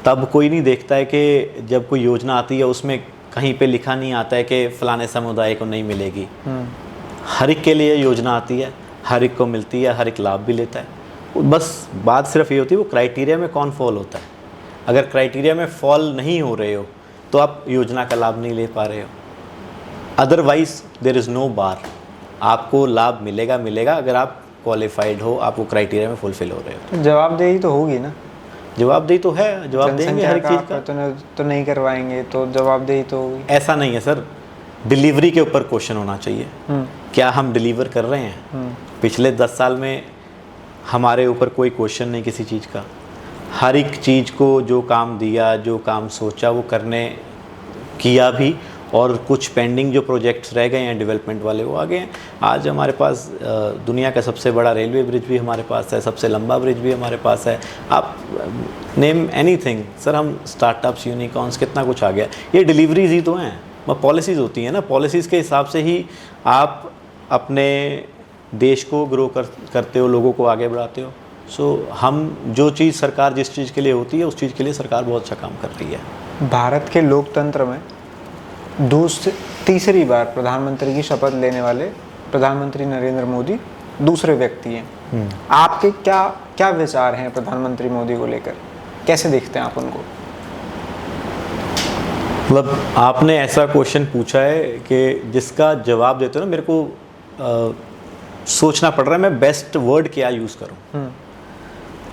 तब कोई नहीं देखता है कि जब कोई योजना आती है उसमें कहीं पे लिखा नहीं आता है कि फलाने समुदाय को नहीं मिलेगी। हर एक के लिए योजना आती है, हर एक को मिलती है, हर एक लाभ भी लेता है। बस बात सिर्फ ये होती है वो क्राइटेरिया में कौन फॉल होता है। अगर क्राइटेरिया में फॉल नहीं हो रहे हो तो आप योजना का लाभ नहीं ले पा रहे हो, अदरवाइज देयर इज़ नो बार, आपको लाभ मिलेगा अगर आप क्वालिफाइड हो, आप वो क्राइटेरिया में फुलफिल हो रहे हो। जवाबदेही तो होगी ना? जवाबदेही तो है, जवाब देंगे हर चीज़ का। तो नहीं करवाएंगे तो जवाबदेही तो होगी। ऐसा नहीं है सर, डिलीवरी के ऊपर क्वेश्चन होना चाहिए, क्या हम डिलीवर कर रहे हैं? पिछले 10 साल में हमारे ऊपर कोई क्वेश्चन नहीं किसी चीज़ का, हर एक चीज़ को जो काम दिया, जो काम सोचा वो करने किया भी, और कुछ पेंडिंग जो प्रोजेक्ट्स रह गए हैं डेवलपमेंट वाले वो आ गए हैं। आज हमारे पास दुनिया का सबसे बड़ा रेलवे ब्रिज भी हमारे पास है, सबसे लंबा ब्रिज भी हमारे पास है, आप नेम एनीथिंग सर। हम स्टार्टअप्स, यूनिकॉर्न्स, कितना कुछ आ गया। ये डिलीवरीज ही तो हैं, पॉलिसीज़ होती हैं ना, पॉलिसीज़ के हिसाब से ही आप अपने देश को ग्रो करते हो, लोगों को आगे बढ़ाते हो। सो हम जो चीज़ सरकार जिस चीज़ के लिए होती है उस चीज़ के लिए सरकार बहुत अच्छा काम कर रही है। भारत के लोकतंत्र में तीसरी बार प्रधानमंत्री की शपथ लेने वाले प्रधानमंत्री नरेंद्र मोदी दूसरे व्यक्ति हैं। आपके क्या विचार हैं प्रधानमंत्री मोदी को लेकर, कैसे देखते हैं आप उनको? मतलब आपने ऐसा क्वेश्चन पूछा है कि जिसका जवाब देते हो ना मेरे को सोचना पड़ रहा है मैं बेस्ट वर्ड क्या यूज़ करूं।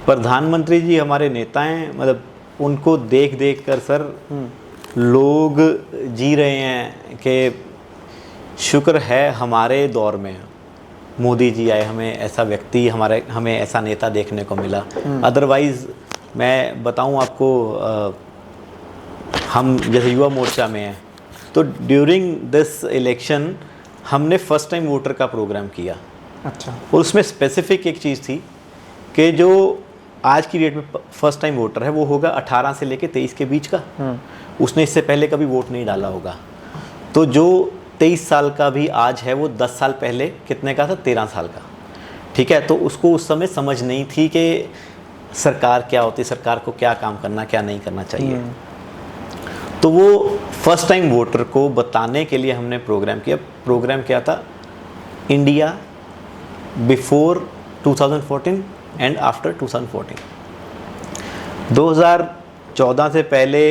प्रधानमंत्री जी हमारे नेता हैं, मतलब उनको देख देख कर सर लोग जी रहे हैं कि शुक्र है हमारे दौर में मोदी जी आए, हमें ऐसा व्यक्ति, हमें ऐसा नेता देखने को मिला। अदरवाइज़ मैं बताऊं आपको, हम जैसे युवा मोर्चा में हैं तो ड्यूरिंग दिस इलेक्शन हमने फर्स्ट टाइम वोटर का प्रोग्राम किया। अच्छा। और उसमें स्पेसिफिक एक चीज़ थी कि जो आज की डेट में फर्स्ट टाइम वोटर है वो होगा 18 से लेके 23 के बीच का, उसने इससे पहले कभी वोट नहीं डाला होगा। तो जो 23 साल का भी आज है, वो 10 साल पहले कितने का था, 13 साल का। ठीक है, तो उसको उस समय समझ नहीं थी कि सरकार क्या होती, सरकार को क्या काम करना क्या नहीं करना चाहिए। तो वो फर्स्ट टाइम वोटर को बताने के लिए हमने प्रोग्राम किया। प्रोग्राम क्या था, इंडिया बिफोर 2014 एंड आफ्टर 2014। 2014 से पहले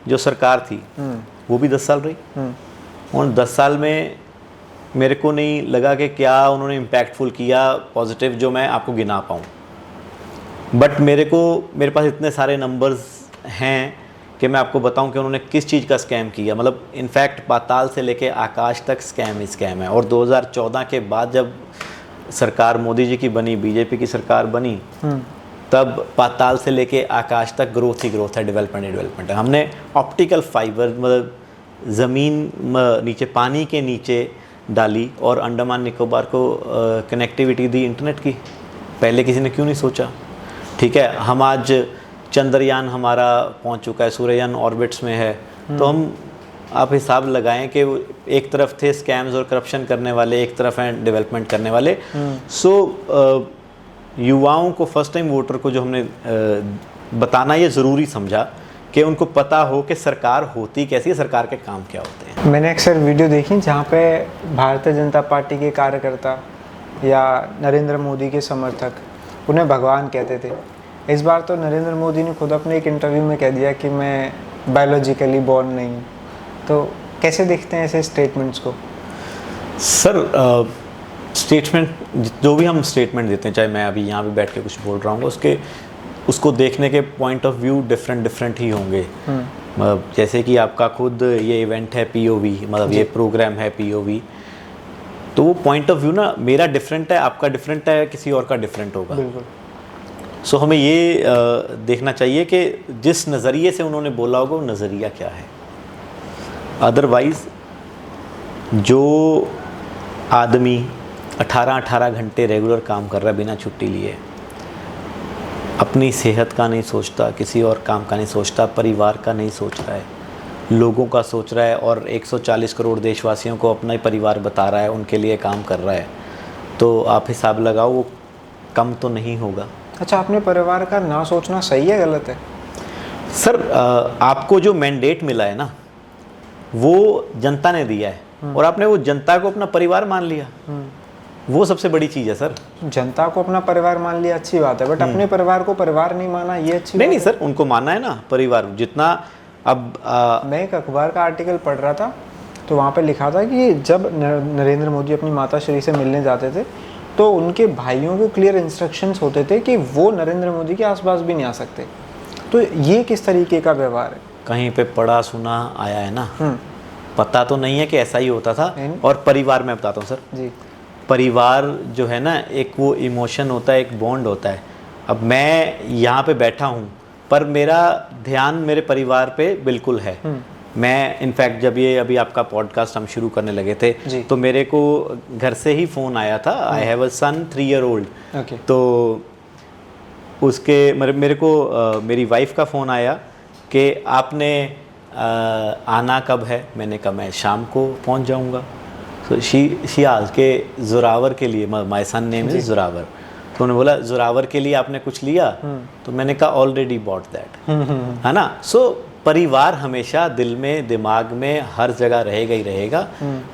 जो सरकार थी वो भी 10 साल रही। उन 10 साल में मेरे को नहीं लगा कि क्या उन्होंने इम्पैक्टफुल किया पॉजिटिव जो मैं आपको गिना पाऊँ। बट मेरे पास इतने सारे नंबर्स हैं कि मैं आपको बताऊं कि उन्होंने किस चीज़ का स्कैम किया। मतलब इनफैक्ट पाताल से लेके आकाश तक स्कैम ही स्कैम है। और 2014 के बाद जब सरकार मोदी जी की बनी, बीजेपी की सरकार बनी, तब पाताल से लेके आकाश तक ग्रोथ ही ग्रोथ है, डेवलपमेंट ही डेवलपमेंट है। हमने ऑप्टिकल फाइबर मतलब ज़मीन नीचे पानी के नीचे डाली और अंडमान निकोबार को कनेक्टिविटी दी इंटरनेट की। पहले किसी ने क्यों नहीं सोचा। ठीक है, हम आज चंद्रयान हमारा पहुंच चुका है, सूर्ययान ऑर्बिट्स में है। तो हम आप हिसाब लगाएं कि एक तरफ थे स्कैम्स और करप्शन करने वाले, एक तरफ हैं डेवलपमेंट करने वाले। सो युवाओं को, फर्स्ट टाइम वोटर को जो हमने बताना ये ज़रूरी समझा कि उनको पता हो कि सरकार होती कैसी है, सरकार के काम क्या होते हैं। मैंने अक्सर वीडियो देखी जहाँ पे भारतीय जनता पार्टी के कार्यकर्ता या नरेंद्र मोदी के समर्थक उन्हें भगवान कहते थे। इस बार तो नरेंद्र मोदी ने खुद अपने एक इंटरव्यू में कह दिया कि मैं बायोलॉजिकली बॉर्न नहीं हूँ। तो कैसे देखते हैं ऐसे स्टेटमेंट्स को? सर स्टेटमेंट जो भी हम स्टेटमेंट देते हैं, चाहे मैं अभी यहाँ पे बैठ के कुछ बोल रहा हूँ, उसको देखने के पॉइंट ऑफ व्यू डिफरेंट ही होंगे। मतलब जैसे कि आपका खुद ये इवेंट है POV, मतलब ये प्रोग्राम है POV, तो वो पॉइंट ऑफ व्यू ना मेरा डिफरेंट है, आपका डिफरेंट है, किसी और का डिफरेंट होगा। बिल्कुल। सो हमें ये देखना चाहिए कि जिस नज़रिए से उन्होंने बोला होगा वो नज़रिया क्या है। अदरवाइज़ जो आदमी 18 घंटे रेगुलर काम कर रहा है बिना छुट्टी लिए, अपनी सेहत का नहीं सोचता, किसी और काम का नहीं सोचता, परिवार का नहीं सोच रहा है, लोगों का सोच रहा है और 140 करोड़ देशवासियों को अपना ही परिवार बता रहा है, उनके लिए काम कर रहा है, तो आप हिसाब लगाओ वो कम तो नहीं होगा। अच्छा, अपने परिवार का ना सोचना सही है गलत है? सर आपको जो मैंडेट मिला है ना वो जनता ने दिया है और आपने वो जनता को अपना परिवार मान लिया, वो सबसे बड़ी चीज़ है सर। जनता को अपना परिवार मान लिया अच्छी बात है, बट अपने परिवार को परिवार नहीं माना ये अच्छी नहीं सर, उनको मानना है ना परिवार जितना। अब मैं एक अखबार का आर्टिकल पढ़ रहा था तो वहाँ पे लिखा था कि जब नरेंद्र मोदी अपनी माता श्री से मिलने जाते थे तो उनके भाइयों को क्लियर इंस्ट्रक्शंस होते थे कि वो नरेंद्र मोदी के आसपास भी नहीं आ सकते। तो ये किस तरीके का व्यवहार है? कहीं पे पढ़ा सुना आया है ना, पता तो नहीं है कि ऐसा ही होता था। और परिवार मैं बताता हूँ सर जी, परिवार जो है ना एक वो इमोशन होता है, एक बॉन्ड होता है। अब मैं यहाँ पे बैठा हूँ पर मेरा ध्यान मेरे परिवार पे बिल्कुल है। मैं इनफैक्ट जब ये अभी आपका पॉडकास्ट हम शुरू करने लगे थे तो मेरे को घर से ही फ़ोन आया था। I have a son 3 year old। तो उसके मेरे को मेरी वाइफ का फ़ोन आया कि आपने आना कब है। मैंने कहा मैं शाम को पहुंच जाऊंगा। तो शी आज के जोरावर के लिए, my son name is Zorawar, तो उन्होंने बोला जोरावर के लिए आपने कुछ लिया? तो मैंने कहा ऑलरेडी बॉट दैट, है ना। सो परिवार हमेशा दिल में, दिमाग में, हर जगह रहेगा ही रहेगा।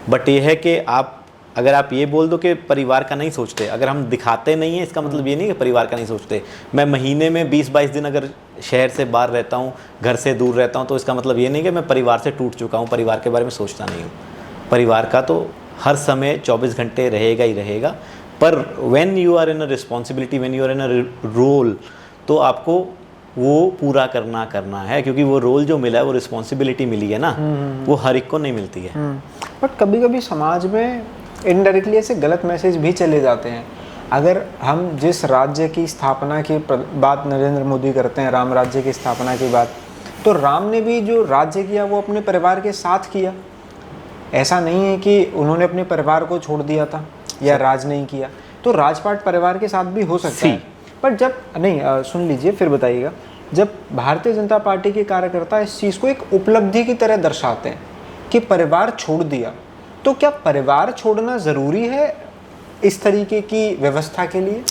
बट ये है कि आप अगर आप ये बोल दो कि परिवार का नहीं सोचते, अगर हम दिखाते नहीं है इसका मतलब ये नहीं कि परिवार का नहीं सोचते। मैं महीने में 20-22 दिन अगर शहर से बाहर रहता हूँ, घर से दूर रहता हूँ, तो इसका मतलब ये नहीं कि मैं परिवार से टूट चुका हूँ, परिवार के बारे में सोचता नहीं हूँ। परिवार का तो हर समय 24 घंटे रहेगा ही रहेगा। पर when you are in a responsibility, when you are in a role, तो आपको वो पूरा करना है, क्योंकि वो रोल जो मिला है, वो रिस्पॉन्सिबिलिटी मिली है ना, वो हर एक को नहीं मिलती है। बट कभी कभी समाज में इनडायरेक्टली ऐसे गलत मैसेज भी चले जाते हैं। अगर हम जिस राज्य की स्थापना की बात नरेंद्र मोदी करते हैं, राम राज्य की स्थापना की बात, तो राम ने भी जो राज्य किया वो अपने परिवार के साथ किया। ऐसा नहीं है कि उन्होंने अपने परिवार को छोड़ दिया था या राज नहीं किया। तो राजपाट परिवार के साथ भी हो सकता है। पर जब नहीं सुन लीजिए फिर बताइएगा, जब भारतीय जनता पार्टी के कार्यकर्ता इस चीज़ को एक उपलब्धि की तरह दर्शाते हैं कि परिवार छोड़ दिया, तो क्या परिवार छोड़ना ज़रूरी है इस तरीके की व्यवस्था के लिए?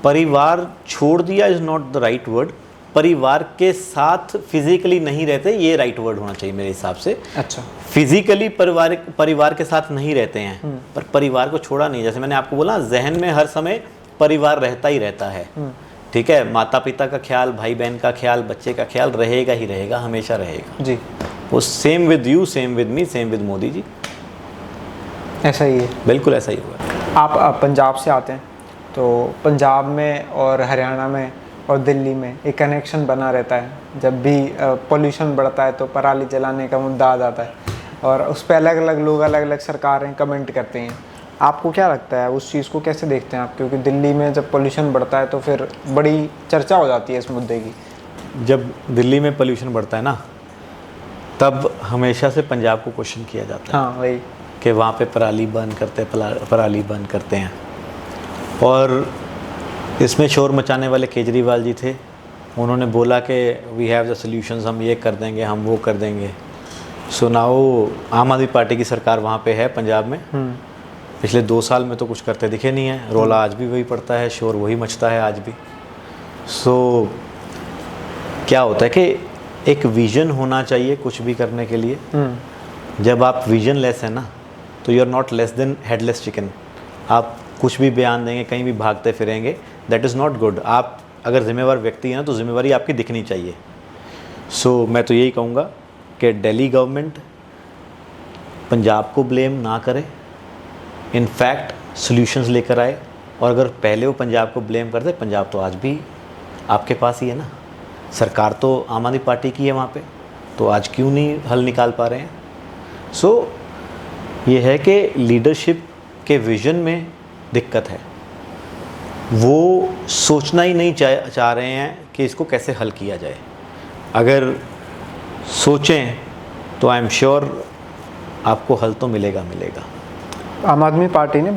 परिवार छोड़ दिया is not the right word, परिवार के साथ फिजिकली नहीं रहते, ये राइट वर्ड होना चाहिए मेरे हिसाब से। अच्छा, फिजिकली परिवार के साथ नहीं रहते हैं, पर परिवार को छोड़ा नहीं। जैसे मैंने आपको बोला, जहन में हर समय परिवार रहता ही रहता है। ठीक है, माता पिता का ख्याल, भाई बहन का ख्याल, बच्चे का ख्याल रहेगा ही रहेगा, हमेशा रहेगा जी। वो same with you, same with me, same with Modi ji. ऐसा ही है, बिल्कुल ऐसा ही हुआ। आप पंजाब से आते हैं, तो पंजाब में और हरियाणा में और दिल्ली में एक कनेक्शन बना रहता है। जब भी पोल्यूशन बढ़ता है तो पराली जलाने का मुद्दा आ जाता है, और उस पर अलग अलग लोग, अलग अलग सरकारें कमेंट करते हैं। आपको क्या लगता है, उस चीज़ को कैसे देखते हैं आप? क्योंकि दिल्ली में जब पोल्यूशन बढ़ता है तो फिर बड़ी चर्चा हो जाती है इस मुद्दे की। जब दिल्ली में पोल्यूशन बढ़ता है ना, तब हमेशा से पंजाब को क्वेश्चन किया जाता है। हाँ, वही कि वहाँ पे पराली बर्न करते हैं। और इसमें शोर मचाने वाले केजरीवाल जी थे, उन्होंने बोला कि वी हैव द सॉल्यूशंस, हम ये कर देंगे, हम वो कर देंगे। सो नाउ आम आदमी पार्टी की सरकार वहाँ पे है पंजाब में। पिछले 2 साल में तो कुछ करते दिखे नहीं है, रोला आज भी वही पड़ता है, शोर वही मचता है आज भी। सो क्या होता है कि एक विजन होना चाहिए कुछ भी करने के लिए। जब आप विजन लेस है ना, तो you are not less than headless chicken. आप कुछ भी बयान देंगे, कहीं भी भागते फिरेंगे, दैट इज़ नॉट गुड। आप अगर जिम्मेवार व्यक्ति हैं ना, तो जिम्मेवारी आपकी दिखनी चाहिए। सो मैं तो यही कहूँगा कि दिल्ली गवर्नमेंट पंजाब को ब्लेम ना करे, इनफैक्ट सॉल्यूशंस लेकर आए। और अगर पहले वो पंजाब को ब्लेम करते, पंजाब तो आज भी आपके पास ही है ना, सरकार तो आम आदमी पार्टी की है वहाँ पे, तो आज क्यों नहीं हल निकाल पा रहे हैं? सो ये है कि लीडरशिप के विज़न में दिक्कत है। वो सोचना ही नहीं चाह रहे हैं कि इसको कैसे हल किया जाए। अगर सोचें तो आई एम श्योर आपको हल तो मिलेगा। आम आदमी पार्टी ने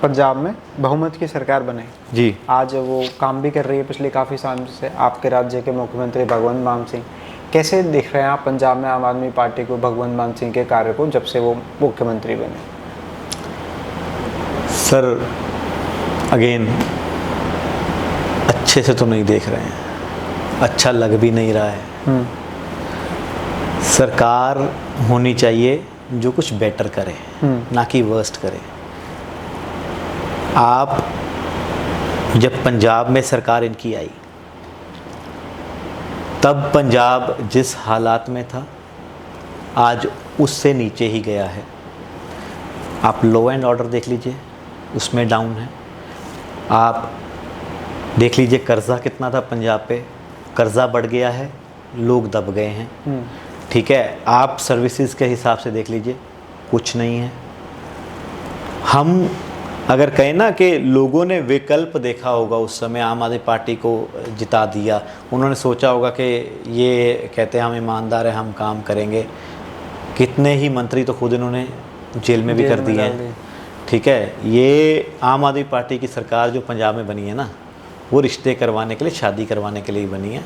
पंजाब में बहुमत की सरकार बनाई जी, आज वो काम भी कर रही है पिछले काफ़ी साल से। आपके राज्य के मुख्यमंत्री भगवंत मान सिंह, कैसे देख रहे हैं आप पंजाब में आम आदमी पार्टी को, भगवंत मान सिंह के कार्य को, जब से वो मुख्यमंत्री बने? सर अगेन अच्छे से तो नहीं देख रहे हैं, अच्छा लग भी नहीं रहा है। सरकार होनी चाहिए जो कुछ बेटर करे, ना कि वर्स्ट करे। आप जब पंजाब में सरकार इनकी आई, तब पंजाब जिस हालात में था, आज उससे नीचे ही गया है। आप लॉ एंड ऑर्डर देख लीजिए, उसमें डाउन है। आप देख लीजिए कर्ज़ा कितना था पंजाब पे, कर्ज़ा बढ़ गया है, लोग दब गए हैं। ठीक है, आप सर्विसेज के हिसाब से देख लीजिए, कुछ नहीं है। हम अगर कहें ना कि लोगों ने विकल्प देखा होगा, उस समय आम आदमी पार्टी को जिता दिया, उन्होंने सोचा होगा कि ये कहते हैं हम ईमानदार हैं, हम काम करेंगे। कितने ही मंत्री तो खुद इन्होंने जेल में भी कर दिए हैं। ठीक है, ये आम आदमी पार्टी की सरकार जो पंजाब में बनी है ना, वो रिश्ते करवाने के लिए, शादी करवाने के लिए बनी है।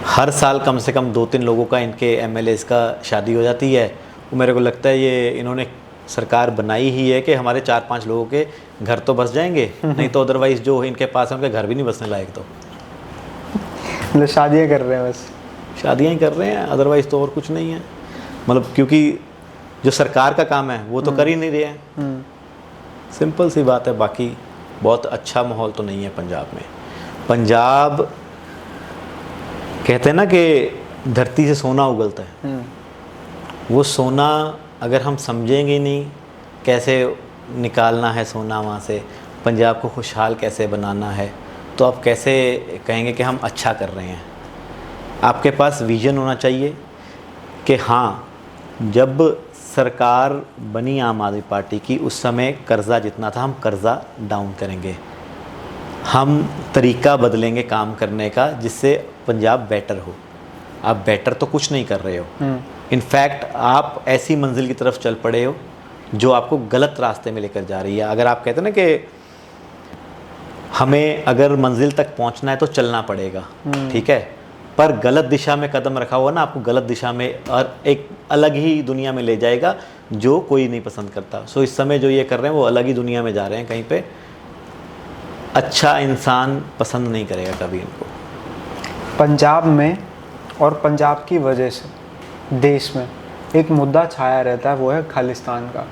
हर साल कम से कम 2-3 लोगों का, इनके एमएलएस का शादी हो जाती है। वो मेरे को लगता है ये इन्होंने सरकार बनाई ही है कि हमारे 4-5 लोगों के घर तो बस जाएंगे, नहीं तो अदरवाइज़ जो इनके पास है उनके घर भी नहीं बसने लायक। तो मतलब शादियाँ कर रहे हैं, बस शादियाँ ही कर रहे हैं, अदरवाइज़ तो और कुछ नहीं है। मतलब क्योंकि जो सरकार का काम है वो तो कर ही नहीं रहे हैं। सिंपल सी बात है। बाकी बहुत अच्छा माहौल तो नहीं है पंजाब में। पंजाब कहते हैं ना कि धरती से सोना उगलता है, वो सोना अगर हम समझेंगे नहीं कैसे निकालना है सोना वहाँ से, पंजाब को खुशहाल कैसे बनाना है, तो आप कैसे कहेंगे कि हम अच्छा कर रहे हैं? आपके पास विज़न होना चाहिए कि हाँ, जब सरकार बनी आम आदमी पार्टी की, उस समय कर्ज़ा जितना था, हम कर्ज़ा डाउन करेंगे, हम तरीका बदलेंगे काम करने का, जिससे पंजाब बेटर हो। आप बेटर तो कुछ नहीं कर रहे हो, इनफैक्ट आप ऐसी मंजिल की तरफ चल पड़े हो जो आपको गलत रास्ते में लेकर जा रही है। अगर आप कहते हैं ना कि हमें अगर मंजिल तक पहुंचना है तो चलना पड़ेगा, ठीक है, पर गलत दिशा में कदम रखा हुआ ना, आपको गलत दिशा में और एक अलग ही दुनिया में ले जाएगा, जो कोई नहीं पसंद करता। सो इस समय जो ये कर रहे हैं वो अलग ही दुनिया में जा रहे हैं, कहीं पे अच्छा इंसान पसंद नहीं करेगा कभी इनको। पंजाब में और पंजाब की वजह से देश में एक मुद्दा छाया रहता है, वो है खालिस्तान का।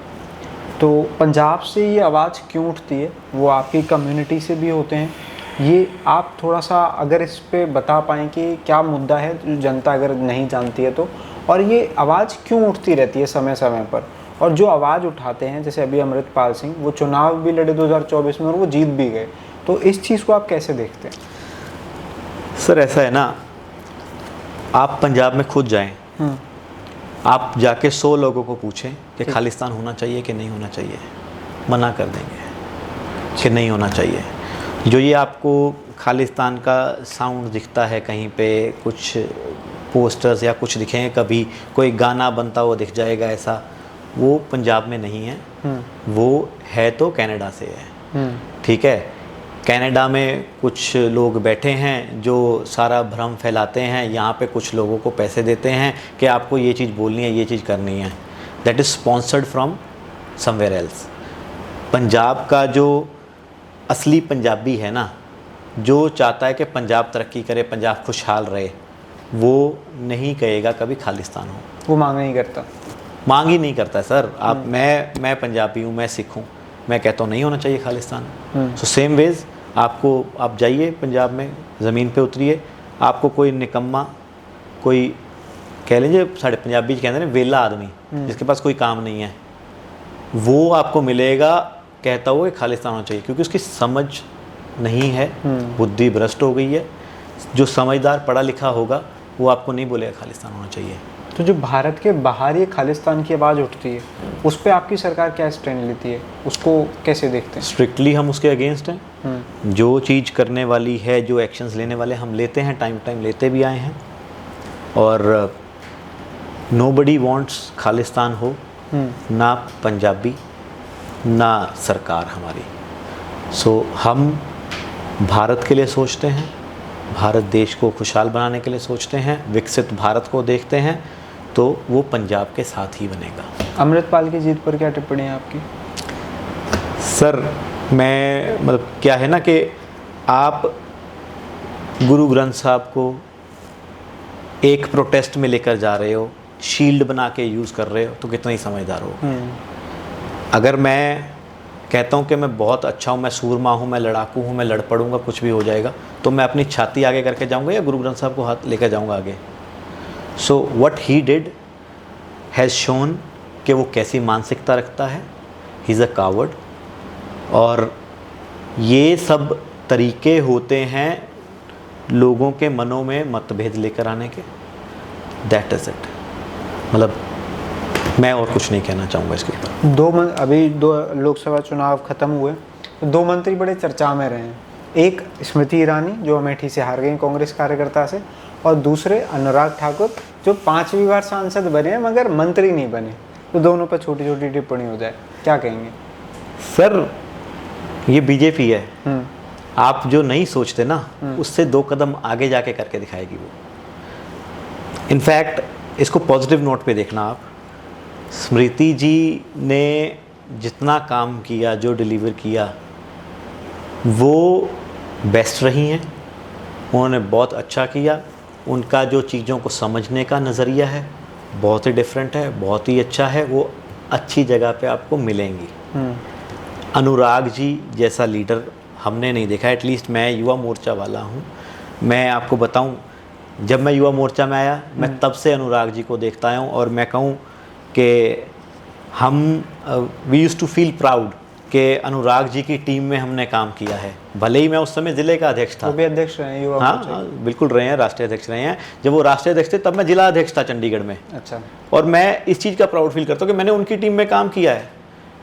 तो पंजाब से ये आवाज़ क्यों उठती है? वो आपकी कम्युनिटी से भी होते हैं, ये आप थोड़ा सा अगर इस पे बता पाएँ कि क्या मुद्दा है जो जनता अगर नहीं जानती है तो, और ये आवाज़ क्यों उठती रहती है समय समय पर? और जो आवाज़ उठाते हैं जैसे अभी अमृतपाल सिंह, वो चुनाव भी लड़े 2024 में और वो जीत भी गए, तो इस चीज़ को आप कैसे देखते हैं? सर ऐसा है ना, आप पंजाब में खुद जाएं, आप जाके 100 लोगों को पूछें कि खालिस्तान होना चाहिए कि नहीं होना चाहिए, मना कर देंगे कि नहीं होना चाहिए। जो ये आपको खालिस्तान का साउंड दिखता है कहीं पे, कुछ पोस्टर्स या कुछ दिखेंगे, कभी कोई गाना बनता हुआ दिख जाएगा, ऐसा वो पंजाब में नहीं है। वो है तो कनाडा से है, ठीक है। कनाडा में कुछ लोग बैठे हैं जो सारा भ्रम फैलाते हैं, यहाँ पे कुछ लोगों को पैसे देते हैं कि आपको ये चीज़ बोलनी है, ये चीज़ करनी है। That is sponsored from somewhere else. Punjab का जो असली पंजाबी है ना, जो चाहता है कि पंजाब तरक्की करे, पंजाब खुशहाल रहे, वो नहीं कहेगा कभी खालिस्तान हो। वो मांग नहीं करता, मांग ही नहीं करता सर। आप मैं पंजाबी हूँ, मैं सिख हूँ, मैं कहता हूँ नहीं होना चाहिए खालिस्तान। सो सेम वेज आप जाइए पंजाब में, ज़मीन पे उतरिए, आपको कोई निकम्मा, कोई कह लीजिए साढ़े पंजाबी कहते हैं वेला आदमी, जिसके पास कोई काम नहीं है, वो आपको मिलेगा कहता हुआ कि खालिस्तान होना चाहिए, क्योंकि उसकी समझ नहीं है, बुद्धि भ्रष्ट हो गई है। जो समझदार पढ़ा लिखा होगा वो आपको नहीं बोलेगा खालिस्तान होना चाहिए। तो जो भारत के बाहर ये खालिस्तान की आवाज़ उठती है, उस पर आपकी सरकार क्या स्टैंड लेती है, उसको कैसे देखते हैं? स्ट्रिक्टली हम उसके अगेंस्ट हैं। जो चीज़ करने वाली है, जो एक्शंस लेने वाले हम लेते हैं, टाइम लेते भी आए हैं। और नोबडी वांट्स खालिस्तान हो, ना पंजाबी ना सरकार हमारी। सो हम भारत के लिए सोचते हैं, भारत देश को खुशहाल बनाने के लिए सोचते हैं, विकसित भारत को देखते हैं, तो वो पंजाब के साथ ही बनेगा। अमृतपाल की जीत पर क्या टिप्पणी है आपकी? सर मैं मतलब क्या है ना कि आप गुरु ग्रंथ साहब को एक प्रोटेस्ट में लेकर जा रहे हो, शील्ड बना के यूज़ कर रहे हो, तो कितना ही समझदार हो। अगर मैं कहता हूँ कि मैं बहुत अच्छा हूँ, मैं सूरमा हूँ, मैं लड़ाकू हूँ, मैं लड़ पड़ूंगा, कुछ भी हो जाएगा, तो मैं अपनी छाती आगे करके जाऊँगा या गुरु ग्रंथ साहब को हाथ लेकर जाऊँगा आगे? So what he did has shown कि वो कैसी मानसिकता रखता है। He is a coward. और ये सब तरीके होते हैं लोगों के मनों में मतभेद लेकर आने के। That is it. मतलब मैं और कुछ नहीं कहना चाहूँगा इसके ऊपर। अभी दो लोकसभा चुनाव खत्म हुए, तो 2 मंत्री बड़े चर्चा में रहे हैं। एक स्मृति ईरानी जो अमेठी से हार गई कांग्रेस कार्यकर्ता से, और दूसरे अनुराग ठाकुर जो 5वीं बार सांसद बने हैं मगर मंत्री नहीं बने। तो दोनों पर छोटी छोटी टिप्पणी हो जाए, क्या कहेंगे? सर ये बीजेपी है, आप जो नहीं सोचते ना उससे 2 कदम आगे जाके करके दिखाएगी वो। इनफैक्ट इसको पॉजिटिव नोट पे देखना आप। स्मृति जी ने जितना काम किया, जो डिलीवर किया, वो बेस्ट रही हैं। उन्होंने बहुत अच्छा किया। उनका जो चीज़ों को समझने का नज़रिया है बहुत ही डिफरेंट है, बहुत ही अच्छा है। वो अच्छी जगह पे आपको मिलेंगी। अनुराग जी जैसा लीडर हमने नहीं देखा। एटलीस्ट मैं युवा मोर्चा वाला हूँ, मैं आपको बताऊँ, जब मैं युवा मोर्चा में आया मैं तब से अनुराग जी को देखता आया हूँ। और मैं कहूँ कि हम we use to feel proud कि अनुराग जी की टीम में हमने काम किया है। भले ही मैं उस समय ज़िले का अध्यक्ष था। वो भी अध्यक्ष रहे हैं युवा मोर्चा? हाँ बिल्कुल रहे हैं, राष्ट्रीय अध्यक्ष रहे हैं। जब वो राष्ट्रीय अध्यक्ष थे तब मैं जिला अध्यक्ष था चंडीगढ़ में। अच्छा। और मैं इस चीज़ का प्राउड फील करता हूँ कि मैंने उनकी टीम में काम किया है।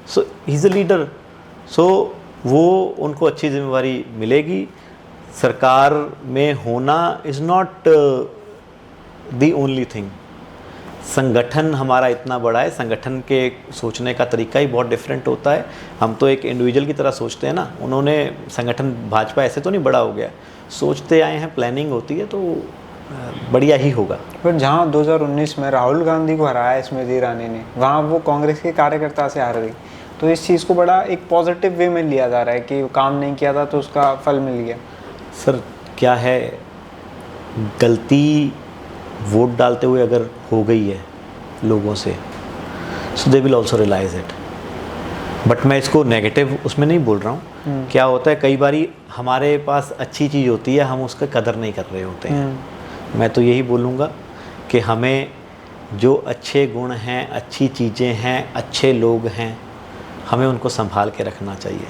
सो ही इज़ अ लीडर। सो वो उनको अच्छी जिम्मेवारी मिलेगी। सरकार में होना is not the only thing. संगठन हमारा इतना बड़ा है, संगठन के सोचने का तरीका ही बहुत डिफरेंट होता है। हम तो एक इंडिविजुअल की तरह सोचते हैं ना, उन्होंने संगठन भाजपा ऐसे तो नहीं बड़ा हो गया, सोचते आए हैं, प्लानिंग होती है, तो बढ़िया ही होगा। पर जहाँ 2019 में राहुल गांधी को हराया स्मृति ईरानी ने, वहाँ वो कांग्रेस के कार्यकर्ता से हार गई, तो इस चीज़ को बड़ा एक पॉजिटिव वे में लिया जा रहा है कि काम नहीं किया था तो उसका फल मिल गया। सर क्या है, गलती वोट डालते हुए अगर हो गई है लोगों से, so they will also realise it. But मैं इसको नेगेटिव उसमें नहीं बोल रहा हूँ। क्या होता है, कई बारी हमारे पास अच्छी चीज़ होती है, हम उसका कदर नहीं कर रहे होते हैं। मैं तो यही बोलूँगा कि हमें जो अच्छे गुण हैं, अच्छी चीज़ें हैं, अच्छे लोग हैं, हमें उनको संभाल के रखना चाहिए।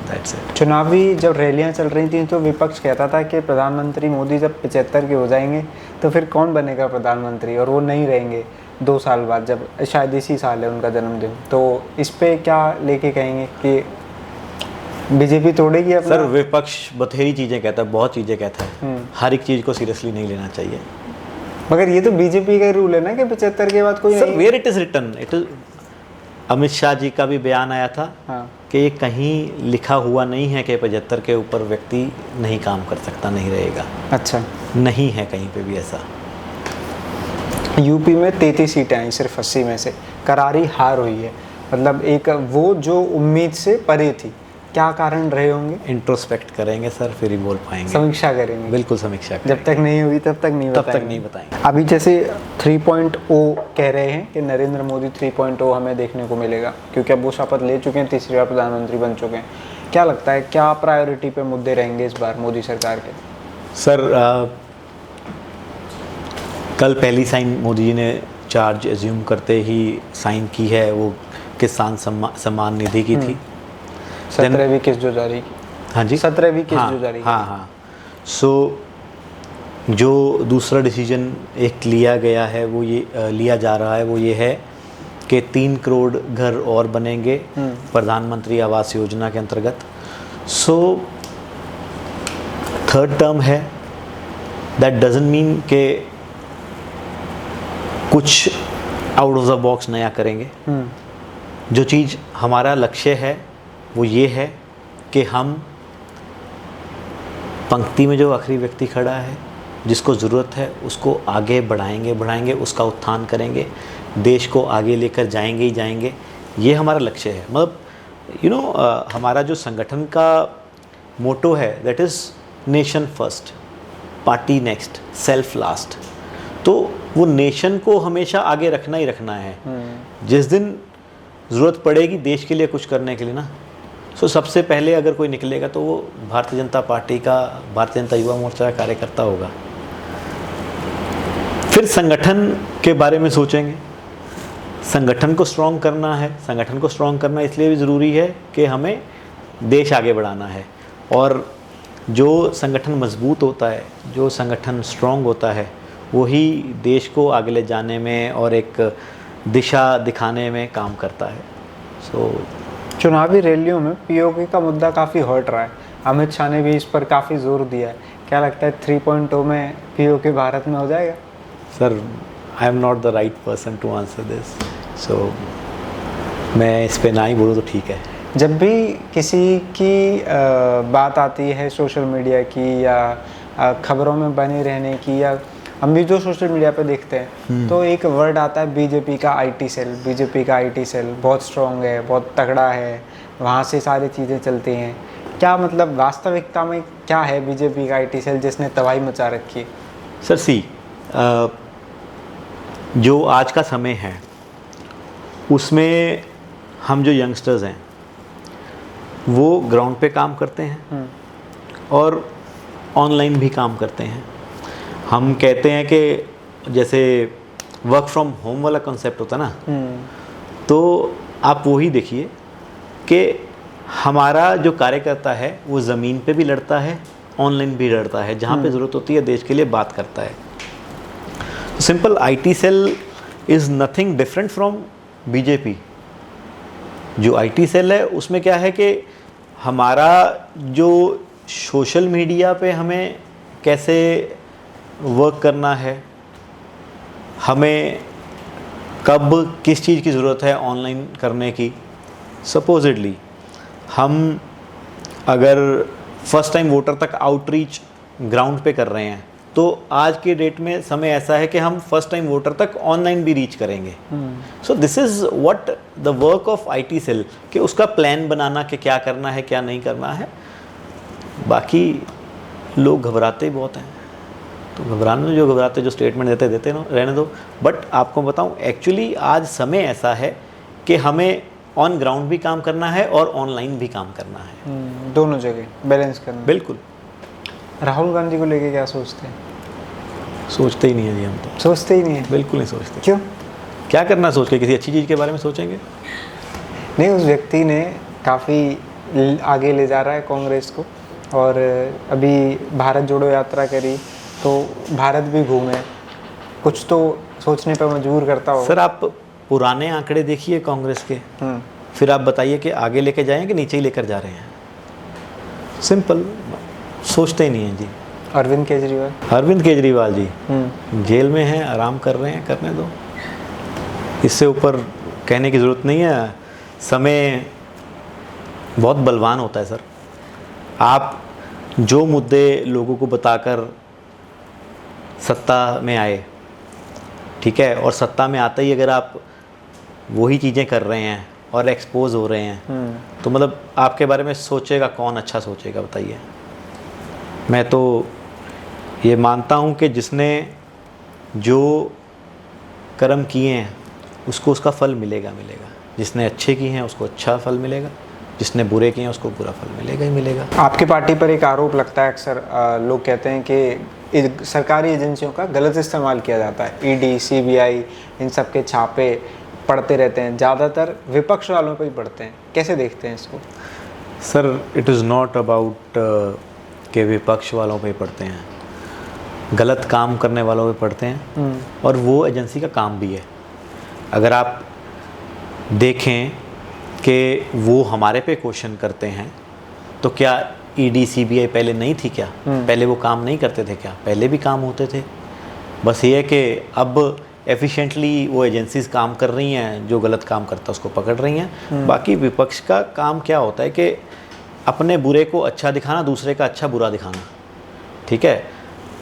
That's it. चुनावी जब रैलियां चल रही थी तो विपक्ष कहता था कि प्रधानमंत्री मोदी जब 75 के हो जाएंगे तो फिर कौन बनेगा प्रधानमंत्री, और वो नहीं रहेंगे 2 साल बाद, जब शायद इसी साल है उनका जन्मदिन। तो इस पे क्या लेके कहेंगे कि बीजेपी तोड़ेगी अपना? सर विपक्ष बथेरी चीज़ें कहता है, बहुत चीज़ें कहता है, हर एक चीज़ को सीरियसली नहीं लेना चाहिए। मगर ये तो बीजेपी का रूल है ना कि 75 के बाद कोई sir where it is written, it is Amit Shah ji का भी बयान आया था कि ये कहीं लिखा हुआ नहीं है कि 75 के ऊपर व्यक्ति नहीं काम कर सकता, नहीं रहेगा। अच्छा, नहीं है कहीं पे भी ऐसा। यूपी में 33 सीटें आई सिर्फ 80 में से, करारी हार हुई है। मतलब एक वो जो उम्मीद से परे थी, क्या कारण रहे होंगे? इंट्रोस्पेक्ट करेंगे सर, फिर ही बोल पाएंगे। समीक्षा करेंगे, बिल्कुल समीक्षा करेंगे। जब तक नहीं हुई तब तक नहीं बताएंगे। अभी जैसे 3.0 कह रहे हैं कि नरेंद्र मोदी 3.0 हमें देखने को मिलेगा, क्योंकि अब वो शपथ ले चुके हैं, तीसरी बार प्रधानमंत्री बन चुके हैं। क्या लगता है, क्या प्रायोरिटी पे मुद्दे रहेंगे इस बार मोदी सरकार के? सर कल पहली साइन मोदी जी ने चार्ज एज्यूम करते ही साइन की है, वो किसान सम्मान निधि की थी। 17वीं किस्त जो जारी की। हाँ जी, 17वीं किस्त जो जारी की। हाँ। सो जो दूसरा डिसीजन एक लिया गया है, वो ये लिया जा रहा है, वो ये है कि 3 करोड़ घर और बनेंगे प्रधानमंत्री आवास योजना के अंतर्गत। सो 3rd टर्म है, दैट डजंट मीन कि कुछ आउट ऑफ द बॉक्स नया करेंगे। जो चीज़ हमारा लक्ष्य है वो ये है कि हम पंक्ति में जो आखिरी व्यक्ति खड़ा है, जिसको ज़रूरत है, उसको आगे बढ़ाएंगे, उसका उत्थान करेंगे, देश को आगे लेकर जाएंगे ही जाएंगे। ये हमारा लक्ष्य है। मतलब हमारा जो संगठन का मोटो है, that is nation first, party next, self last. तो वो नेशन को हमेशा आगे रखना ही रखना है। जिस दिन ज़रूरत पड़ेगी देश के लिए कुछ करने के लिए ना, सो सबसे पहले अगर कोई निकलेगा तो वो भारतीय जनता पार्टी का, भारतीय जनता युवा मोर्चा का कार्यकर्ता होगा। फिर संगठन के बारे में सोचेंगे। संगठन को स्ट्रॉन्ग करना है। संगठन को स्ट्रॉन्ग करना इसलिए भी ज़रूरी है कि हमें देश आगे बढ़ाना है, और जो संगठन मजबूत होता है, जो संगठन स्ट्रॉन्ग होता है, वही देश को आगे ले जाने में और एक दिशा दिखाने में काम करता है। सो चुनावी रैलियों में पीओके का मुद्दा काफ़ी हर्ट रहा है। अमित शाह ने भी इस पर काफ़ी जोर दिया है। क्या लगता है 3.0 में पीओके भारत में हो जाएगा? Sir I am not the right person to answer this, so मैं इस पे ना ही बोलूँ तो ठीक है। जब भी किसी की बात आती है सोशल मीडिया की या खबरों में बने रहने की, या हम भी जो सोशल मीडिया पे देखते हैं, तो एक वर्ड आता है बीजेपी का आईटी सेल। बीजेपी का आईटी सेल बहुत स्ट्रॉन्ग है, बहुत तगड़ा है, वहाँ से सारी चीज़ें चलती हैं। क्या मतलब वास्तविकता में क्या है बीजेपी का आईटी सेल जिसने तबाही मचा रखी है? सर जो आज का समय है उसमें हम जो यंगस्टर्स हैं वो ग्राउंड पे काम करते हैं और ऑनलाइन भी काम करते हैं। हम कहते हैं कि जैसे वर्क फ्रॉम होम वाला कॉन्सेप्ट होता ना, तो आप वही देखिए कि हमारा जो कार्यकर्ता है वो ज़मीन पे भी लड़ता है, ऑनलाइन भी लड़ता है, जहाँ पे ज़रूरत होती है देश के लिए बात करता है। Simple IT cell is nothing different from BJP. जो आईटी सेल है उसमें क्या है कि हमारा जो सोशल मीडिया पे हमें कैसे वर्क करना है, हमें कब किस चीज़ की ज़रूरत है ऑनलाइन करने की। सपोजिडली हम अगर फर्स्ट टाइम वोटर तक आउटरीच ग्राउंड पे कर रहे हैं तो आज के डेट में समय ऐसा है कि हम फर्स्ट टाइम वोटर तक ऑनलाइन भी रीच करेंगे। So this is what the work of IT cell, कि उसका प्लान बनाना कि क्या करना है क्या नहीं करना है। बाकी लोग घबराते ही बहुत हैं, तो घबराने जो घबराते, जो स्टेटमेंट देते रहने दो। बट आपको बताऊं, एक्चुअली आज समय ऐसा है कि हमें ऑन ग्राउंड भी काम करना है और ऑनलाइन भी काम करना है, दोनों जगह बैलेंस करना। बिल्कुल। राहुल गांधी को लेके क्या सोचते हैं? सोचते ही नहीं है जी, हम तो सोचते ही नहीं है। बिल्कुल नहीं सोचते। क्यों? क्या करना सोच के, किसी अच्छी चीज़ के बारे में सोचेंगे? नहीं, उस व्यक्ति ने काफ़ी आगे ले जा रहा है कांग्रेस को, और अभी भारत जोड़ो यात्रा करी तो भारत भी घूमे, कुछ तो सोचने पर मजबूर करता हो। सर आप पुराने आंकड़े देखिए कांग्रेस के, फिर आप बताइए कि आगे लेके जाएं कि नीचे ही लेकर जा रहे हैं। सिंपल, सोचते ही नहीं हैं जी। अरविंद केजरीवाल जी जेल में हैं, आराम कर रहे हैं, करने दो, इससे ऊपर कहने की ज़रूरत नहीं है। समय बहुत बलवान होता है सर। आप जो मुद्दे लोगों को बताकर सत्ता में आए, ठीक है, और सत्ता में आते ही अगर आप वही चीज़ें कर रहे हैं और एक्सपोज हो रहे हैं, तो मतलब आपके बारे में सोचेगा कौन? अच्छा सोचेगा बताइए। मैं तो ये मानता हूँ कि जिसने जो कर्म किए हैं उसको उसका फल मिलेगा। जिसने अच्छे किए हैं उसको अच्छा फल मिलेगा, जिसने बुरे किए हैं उसको बुरा फल मिलेगा ही मिलेगा। आपकी पार्टी पर एक आरोप लगता है अक्सर, लोग कहते हैं कि सरकारी एजेंसियों का गलत इस्तेमाल किया जाता है। ED, CBI, इन सब के छापे पड़ते रहते हैं, ज़्यादातर विपक्ष वालों पर ही पड़ते हैं। कैसे देखते हैं इसको? Sir it is not about के विपक्ष वालों पे पढ़ते हैं, गलत काम करने वालों पे पढ़ते हैं, और वो एजेंसी का काम भी है। अगर आप देखें कि वो हमारे पे क्वेश्चन करते हैं, तो क्या ED, CBI पहले नहीं थी क्या? पहले वो काम नहीं करते थे क्या? पहले भी काम होते थे। बस ये है कि अब एफिशिएंटली वो एजेंसीज काम कर रही हैं, जो गलत काम करता है उसको पकड़ रही हैं। बाकी विपक्ष का काम क्या होता है कि अपने बुरे को अच्छा दिखाना, दूसरे का अच्छा बुरा दिखाना, ठीक है।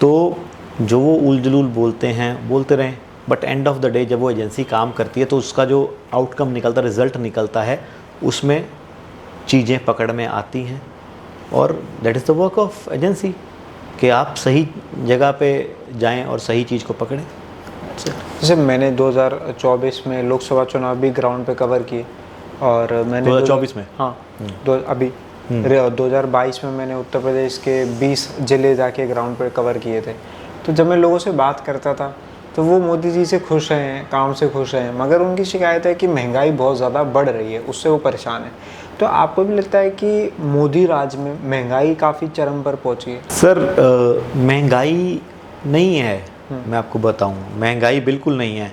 तो जो वो उलझुल बोलते हैं बोलते रहें, but end of the day जब वो एजेंसी काम करती है तो उसका जो आउटकम निकलता, रिज़ल्ट निकलता है, उसमें चीज़ें पकड़ में आती हैं, और that is the work of agency कि आप सही जगह पे जाएं और सही चीज़ को पकड़ें। जैसे मैंने 2024 में लोकसभा चुनाव भी ग्राउंड पे कवर किए, और मैंने 2024 में, हाँ, अभी 2022 में मैंने उत्तर प्रदेश के 20 जिले जाके ग्राउंड पे कवर किए थे। तो जब मैं लोगों से बात करता था तो वो मोदी जी से खुश हैं, काम से खुश हैं, मगर उनकी शिकायत है कि महंगाई बहुत ज़्यादा बढ़ रही है, उससे वो परेशान है। तो आपको भी लगता है कि मोदी राज में महंगाई काफ़ी चरम पर पहुंची है? सर महंगाई नहीं है, मैं आपको बताऊं, महंगाई बिल्कुल नहीं है।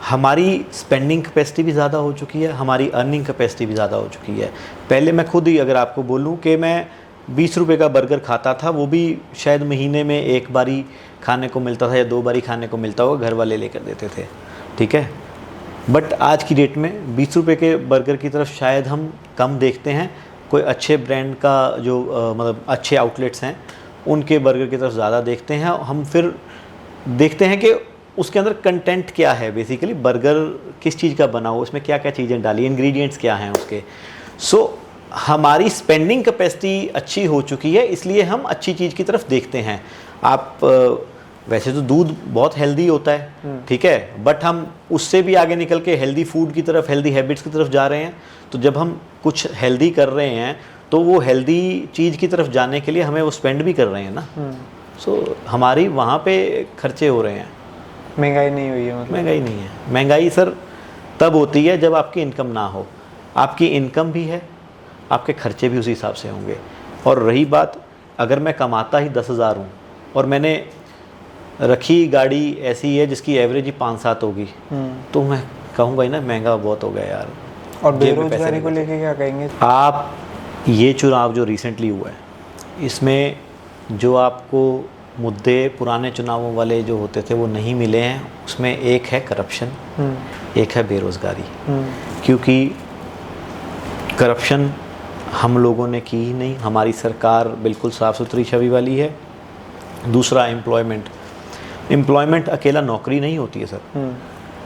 हमारी स्पेंडिंग कैपेसिटी भी ज़्यादा हो चुकी है, हमारी अर्निंग कैपेसिटी भी ज़्यादा हो चुकी है। पहले मैं खुद ही अगर आपको बोलूं कि मैं 20 रुपये का बर्गर खाता था, वो भी शायद महीने में एक बारी खाने को मिलता था या 2 बारी खाने को मिलता होगा, घर वाले लेकर देते थे, ठीक है। बट आज की डेट में 20 रुपये के बर्गर की तरफ शायद हम कम देखते हैं। कोई अच्छे ब्रांड का जो मतलब अच्छे आउटलेट्स हैं उनके बर्गर की तरफ ज़्यादा देखते हैं। हम फिर देखते हैं कि उसके अंदर कंटेंट क्या है, बेसिकली बर्गर किस चीज़ का बना हो, उसमें क्या क्या चीज़ें डाली, इंग्रेडिएंट्स क्या हैं उसके। सो हमारी स्पेंडिंग कैपेसिटी अच्छी हो चुकी है, इसलिए हम अच्छी चीज़ की तरफ देखते हैं। आप वैसे तो दूध बहुत हेल्दी होता है, ठीक है, बट हम उससे भी आगे निकल के हेल्दी फूड की तरफ, हेल्दी हैबिट्स की तरफ जा रहे हैं। तो जब हम कुछ हेल्दी कर रहे हैं तो वो हेल्दी चीज़ की तरफ जाने के लिए हमें वो स्पेंड भी कर रहे हैं ना। सो हमारी वहाँ पे खर्चे हो रहे हैं। महंगाई नहीं हुई है? मतलब महंगाई नहीं है। महंगाई सर तब होती है जब आपकी इनकम ना हो। आपकी इनकम भी है, आपके खर्चे भी उसी हिसाब से होंगे। और रही बात, अगर मैं कमाता ही 10,000 हूँ और मैंने रखी गाड़ी ऐसी है जिसकी एवरेज ही 5-7 होगी, तो मैं कहूँगा ही ना महंगा बहुत हो गया यार। और बेरोजगारी को लेके क्या कहेंगे आप? ये चुनाव जो रिसेंटली हुआ है, इसमें जो आपको मुद्दे पुराने चुनावों वाले जो होते थे वो नहीं मिले हैं। उसमें एक है करप्शन, एक है बेरोज़गारी। क्योंकि करप्शन हम लोगों ने की ही नहीं, हमारी सरकार बिल्कुल साफ़ सुथरी छवि वाली है। दूसरा एम्प्लॉयमेंट अकेला नौकरी नहीं होती है सर।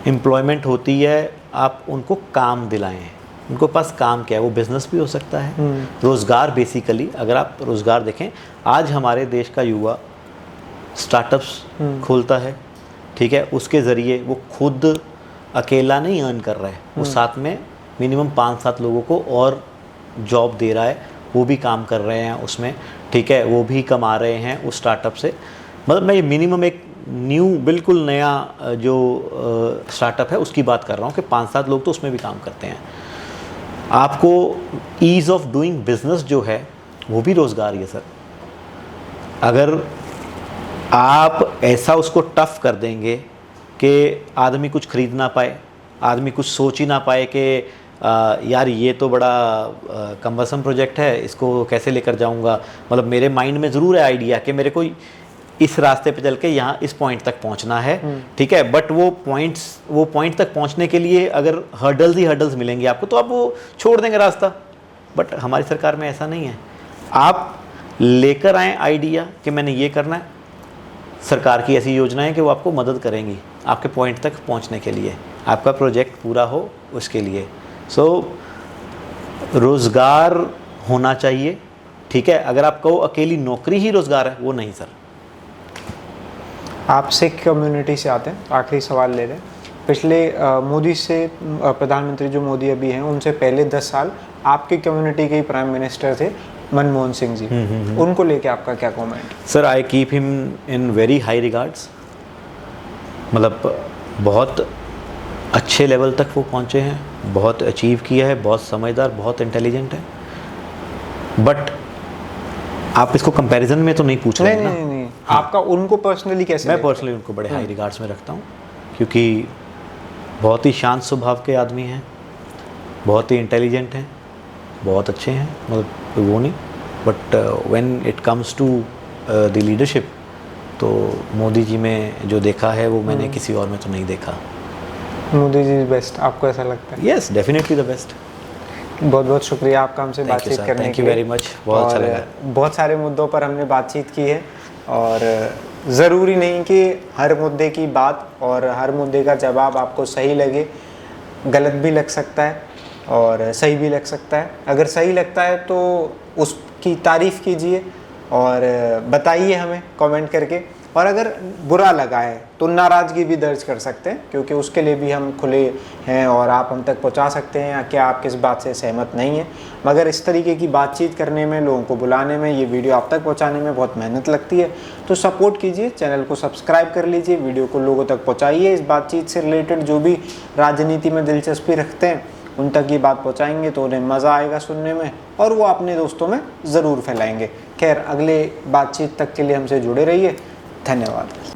एम्प्लॉयमेंट होती है आप उनको काम दिलाएं, उनको पास काम क्या है, वो बिज़नेस भी हो सकता है, रोज़गार बेसिकली। अगर आप रोज़गार देखें, आज हमारे देश का युवा स्टार्टअप्स खोलता है, ठीक है, उसके ज़रिए वो खुद अकेला नहीं अर्न कर रहा है, वो साथ में मिनिमम 5-7 लोगों को और जॉब दे रहा है, वो भी काम कर रहे हैं उसमें, ठीक है, वो भी कमा रहे हैं उस स्टार्टअप से। मतलब मैं ये मिनिमम एक न्यू बिल्कुल नया जो स्टार्टअप है उसकी बात कर रहा हूँ कि 5-7 लोग तो उसमें भी काम करते हैं। आपको ईज़ ऑफ डूइंग बिजनेस जो है वो भी रोज़गार ही है सर। अगर आप ऐसा उसको टफ कर देंगे कि आदमी कुछ खरीद ना पाए, आदमी कुछ सोच ही ना पाए कि यार ये तो बड़ा कम्बसम प्रोजेक्ट है, इसको कैसे लेकर जाऊंगा। मतलब मेरे माइंड में ज़रूर है आइडिया कि मेरे को इस रास्ते पे चल के यहाँ इस पॉइंट तक पहुँचना है, ठीक है, बट वो पॉइंट तक पहुँचने के लिए अगर हर्डल्स ही हर्डल्स मिलेंगे आपको, तो आप वो छोड़ देंगे रास्ता। बट हमारी सरकार में ऐसा नहीं है। आप लेकर आएँ आइडिया कि मैंने ये करना है, सरकार की ऐसी योजनाएं हैं कि वो आपको मदद करेंगी आपके पॉइंट तक पहुंचने के लिए, आपका प्रोजेक्ट पूरा हो उसके लिए। सो रोज़गार होना चाहिए, ठीक है। अगर आप कहो अकेली नौकरी ही रोज़गार है, वो नहीं सर। आप सिख कम्युनिटी से आते हैं, आखिरी सवाल ले रहे हैं। पिछले मोदी से प्रधानमंत्री जो मोदी अभी हैं, उनसे पहले 10 साल आपकी कम्युनिटी के ही प्राइम मिनिस्टर थे मनमोहन सिंह जी। उनको लेके आपका क्या comment? Sir I keep him in very high regards. मतलब बहुत अच्छे लेवल तक वो पहुँचे हैं, बहुत अचीव किया है, बहुत समझदार, बहुत इंटेलिजेंट है। बट आप इसको कंपैरिजन में तो नहीं पूछ रहे हैं ना? नहीं। हाँ। आपका उनको पर्सनली कैसे? मैं पर्सनली उनको बड़े हाई रिगार्ड्स में रखता हूँ, क्योंकि बहुत ही शांत स्वभाव के आदमी हैं, बहुत ही इंटेलिजेंट हैं, बहुत अच्छे हैं, मतलब वो नहीं। But when it comes to the leadership, तो मोदी जी में जो देखा है वो मैंने किसी और में तो नहीं देखा। मोदी जी बेस्ट, आपको ऐसा लगता है? Yes, definitely the best. बहुत बहुत शुक्रिया आपका हमसे बातचीत करने के लिए। थैंक यू वेरी मच, बहुत अच्छा लगा। बहुत सारे मुद्दों पर हमने बातचीत की है, और ज़रूरी नहीं कि हर मुद्दे की बात और हर मुद्दे का जवाब आपको सही लगे, गलत भी लग सकता है और सही भी लग सकता है। अगर सही लगता है तो उसकी तारीफ़ कीजिए और बताइए हमें कमेंट करके, और अगर बुरा लगा है तो नाराज़गी भी दर्ज कर सकते हैं, क्योंकि उसके लिए भी हम खुले हैं और आप हम तक पहुंचा सकते हैं कि आप किस बात से सहमत नहीं हैं। मगर इस तरीके की बातचीत करने में, लोगों को बुलाने में, ये वीडियो आप तक पहुंचाने में बहुत मेहनत लगती है। तो सपोर्ट कीजिए, चैनल को सब्सक्राइब कर लीजिए, वीडियो को लोगों तक पहुँचाइए। इस बातचीत से रिलेटेड जो भी राजनीति में दिलचस्पी रखते हैं उन तक ये बात पहुंचाएंगे तो उन्हें मज़ा आएगा सुनने में, और वो अपने दोस्तों में ज़रूर फैलाएंगे। खैर, अगले बातचीत तक के लिए हमसे जुड़े रहिए। धन्यवाद।